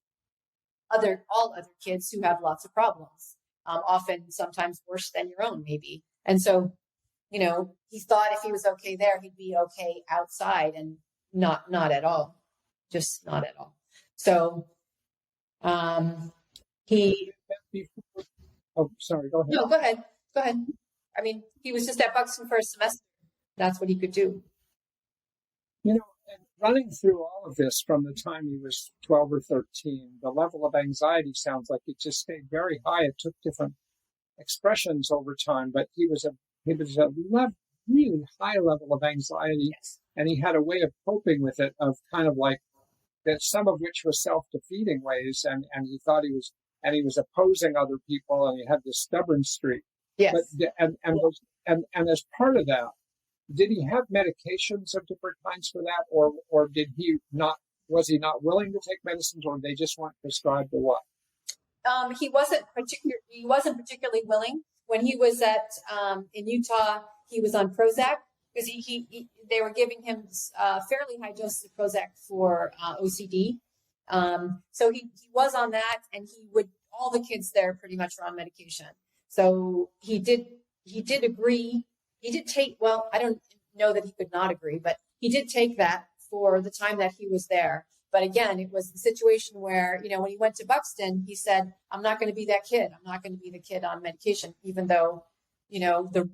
all other kids who have lots of problems, often sometimes worse than your own, maybe. And so, he thought if he was okay there, he'd be okay outside, and not at all, just not at all. So, he. Oh, sorry. Go ahead. No, go ahead. I mean, he was just at Buxton for a semester. That's what he could do. And running through all of this from the time he was 12 or 13, the level of anxiety sounds like it just stayed very high. It took different expressions over time, but he was a really high level of anxiety, yes. And he had a way of coping with it, of kind of like that, some of which was self-defeating ways, and he thought he was and he was opposing other people, and he had this stubborn streak. Yes. But and as part of that, did he have medications of different kinds for that, or did he not? Was he not willing to take medicines, or they just weren't prescribed, or what? He wasn't particularly willing. When he was in Utah, he was on Prozac because they were giving him fairly high doses of Prozac for OCD. So he was on that, and all the kids there pretty much were on medication. So he did agree. He did take, well, I don't know that he could not agree, but he did take that for the time that he was there. But again, it was the situation where, when he went to Buxton, he said, I'm not going to be that kid. I'm not going to be the kid on medication, even though, the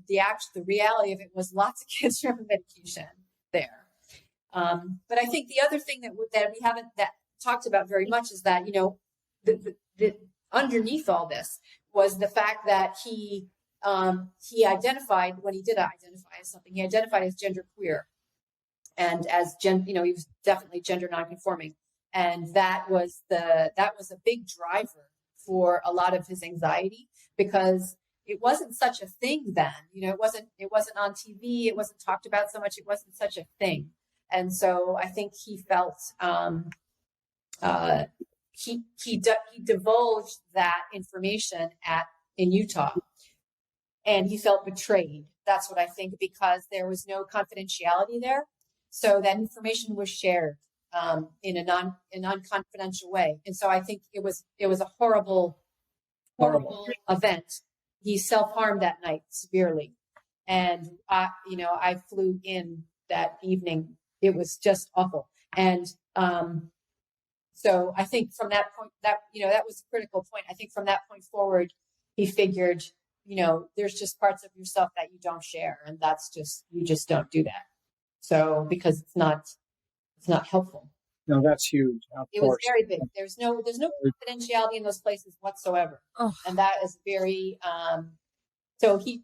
reality of it was lots of kids were on medication there. But I think the other thing that we haven't talked about very much is that, the underneath all this was the fact that he identified, when he did identify as something, he identified as genderqueer. And as he was definitely gender nonconforming, and that was a big driver for a lot of his anxiety, because it wasn't such a thing then. It wasn't on TV. It wasn't talked about so much. It wasn't such a thing, and so I think he felt he divulged that information in Utah, and he felt betrayed. That's what I think, because there was no confidentiality there. So that information was shared in a non-confidential way, and so I think it was a horrible event. He self-harmed that night severely, and I flew in that evening. It was just awful, and so I think from that point, that was a critical point. I think from that point forward, he figured, there's just parts of yourself that you don't share, and you just don't do that. So because it's not helpful. No, that's huge. It was very big. There's no confidentiality in those places whatsoever. Oh. And that is very, so he,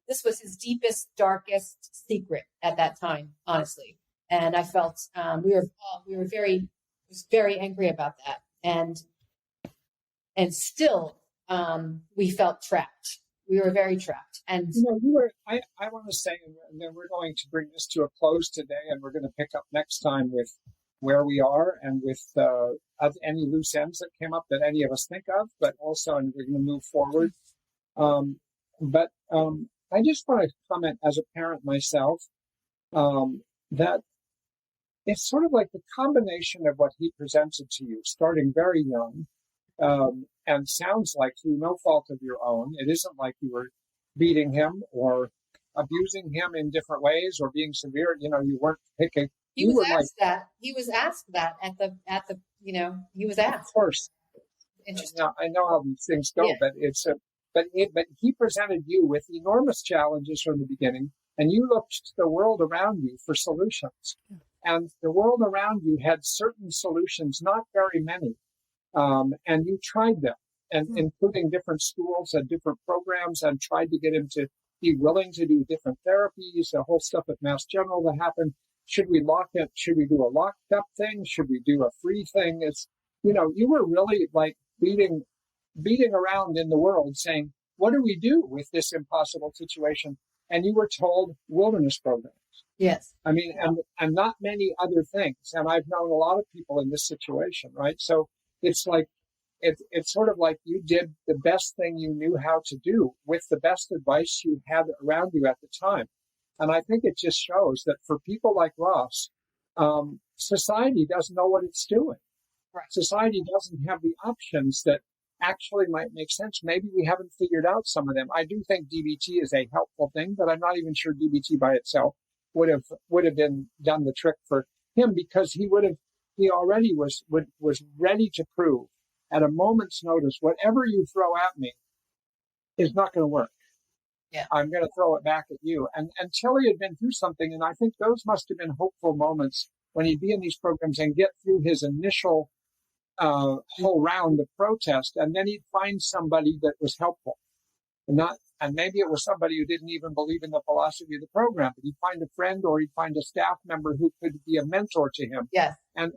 this was his deepest, darkest secret at that time, honestly. And I felt, we were very angry about that. And still, we felt trapped. We were very trapped. And I want to say, and then we're going to bring this to a close today, and we're going to pick up next time with where we are and with any loose ends that came up that any of us think of, but also, and we're going to move forward. But I just want to comment as a parent myself, that it's sort of like the combination of what he presented to you, starting very young, and sounds like through no fault of your own. It isn't like you were beating him or abusing him in different ways or being severe. You weren't picking. He was asked that. He was asked that at the. He was asked. Of course. Interesting. Now, I know how these things go, but but he presented you with enormous challenges from the beginning, and you looked to the world around you for solutions, and the world around you had certain solutions, not very many. And you tried them, and including different schools and different programs, and tried to get him to be willing to do different therapies, the whole stuff at Mass General that happened. Should we lock it? Should we do a locked up thing? Should we do a free thing? It's, you were really like beating around in the world saying, what do we do with this impossible situation? And you were told wilderness programs. Yes. I mean, and not many other things. And I've known a lot of people in this situation, right? So it's like, it's sort of like you did the best thing you knew how to do with the best advice you had around you at the time. And I think it just shows that for people like Ross, society doesn't know what it's doing. Right. Society doesn't have the options that actually might make sense. Maybe we haven't figured out some of them. I do think DBT is a helpful thing, but I'm not even sure DBT by itself would have been done the trick for him, because he already was ready to prove at a moment's notice, whatever you throw at me is not going to work. Yeah. I'm going to throw it back at you. And Tilly had been through something, and I think those must have been hopeful moments when he'd be in these programs and get through his initial whole round of protest, and then he'd find somebody that was helpful. And maybe it was somebody who didn't even believe in the philosophy of the program, but he'd find a friend or he'd find a staff member who could be a mentor to him. Yes. And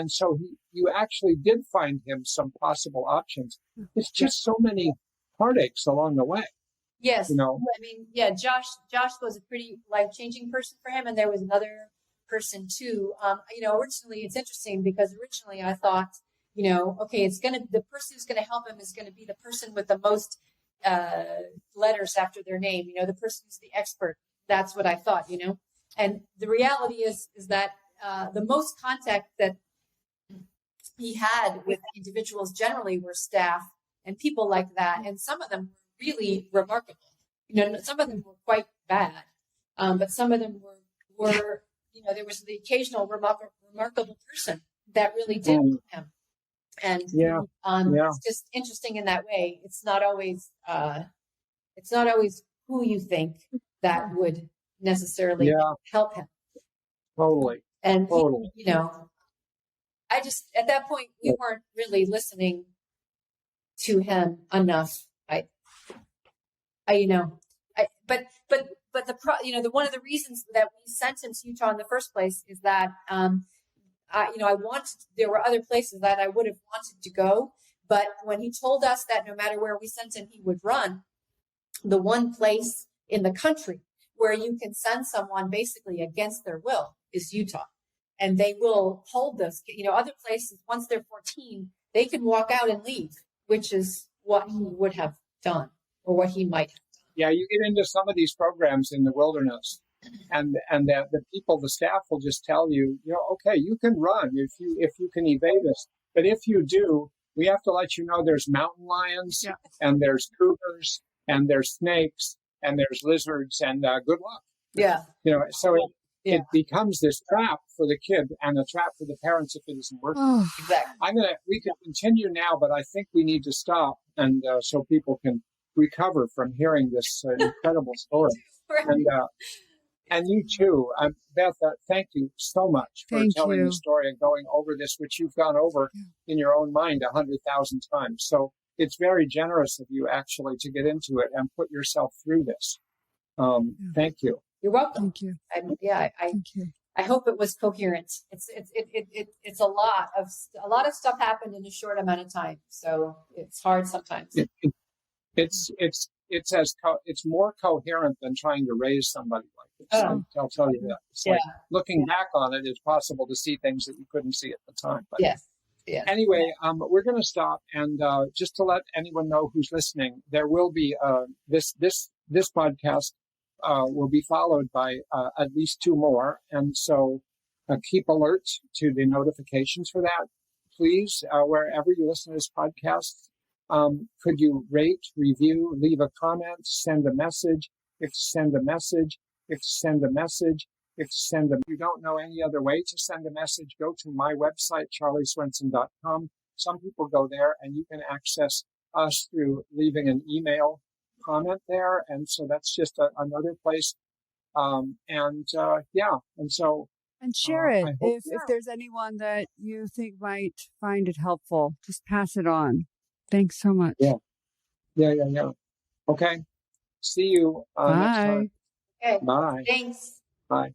so you actually did find him some possible options. It's just so many heartaches along the way. Yes. You know? I mean, yeah, Josh was a pretty life-changing person for him. And there was another person too. Originally it's interesting because originally I thought, okay, the person who's going to help him is going to be the person with the most letters after their name, the person who's the expert. That's what I thought, and the reality is that the most contact that he had with individuals generally were staff and people like that. And some of them were really remarkable. Some of them were quite bad, but some of them were there was the occasional remarkable person that really did help him. And it's just interesting in that way. It's not always who you think that would necessarily help him. Totally. And I just at that point we weren't really listening to him enough. But the one of the reasons that we sent him to Utah in the first place is that there were other places that I would have wanted to go, but when he told us that no matter where we sent him, he would run, the one place in the country where you can send someone basically against their will is Utah. And they will hold those, other places, once they're 14, they can walk out and leave, which is what he would have done or what he might have done. Yeah, you get into some of these programs in the wilderness and the people, the staff will just tell you, okay, you can run if you can evade us. But if you do, we have to let you know there's mountain lions and there's cougars and there's snakes and there's lizards and good luck. Yeah. So it becomes this trap for the kid and a trap for the parents if it isn't working. Exactly. We can continue now, but I think we need to stop and so people can recover from hearing this incredible story. And you too, Beth, thank you so much for telling the story and going over this, which you've gone over in your own mind 100,000 times. So it's very generous of you actually to get into it and put yourself through this. Thank you. You're welcome. Thank you. Thank you. I hope it was coherent. It's a lot of stuff happened in a short amount of time, so it's hard sometimes. It's more coherent than trying to raise somebody like this. I'll tell you that. It's like looking back on it, it's possible to see things that you couldn't see at the time. But anyway, we're going to stop and just to let anyone know who's listening, there will be this podcast will be followed by at least 2 more, and so keep alert to the notifications for that. Please, wherever you listen to this podcast. Could you rate, review, leave a comment, send a message? If you don't know any other way to send a message, go to my website, charlieswenson.com. Some people go there and you can access us through leaving an email comment there. And so that's just another place. And share it. If there's anyone that you think might find it helpful, just pass it on. Thanks so much. Yeah. Okay. See you next time. Okay. Bye. Thanks. Bye.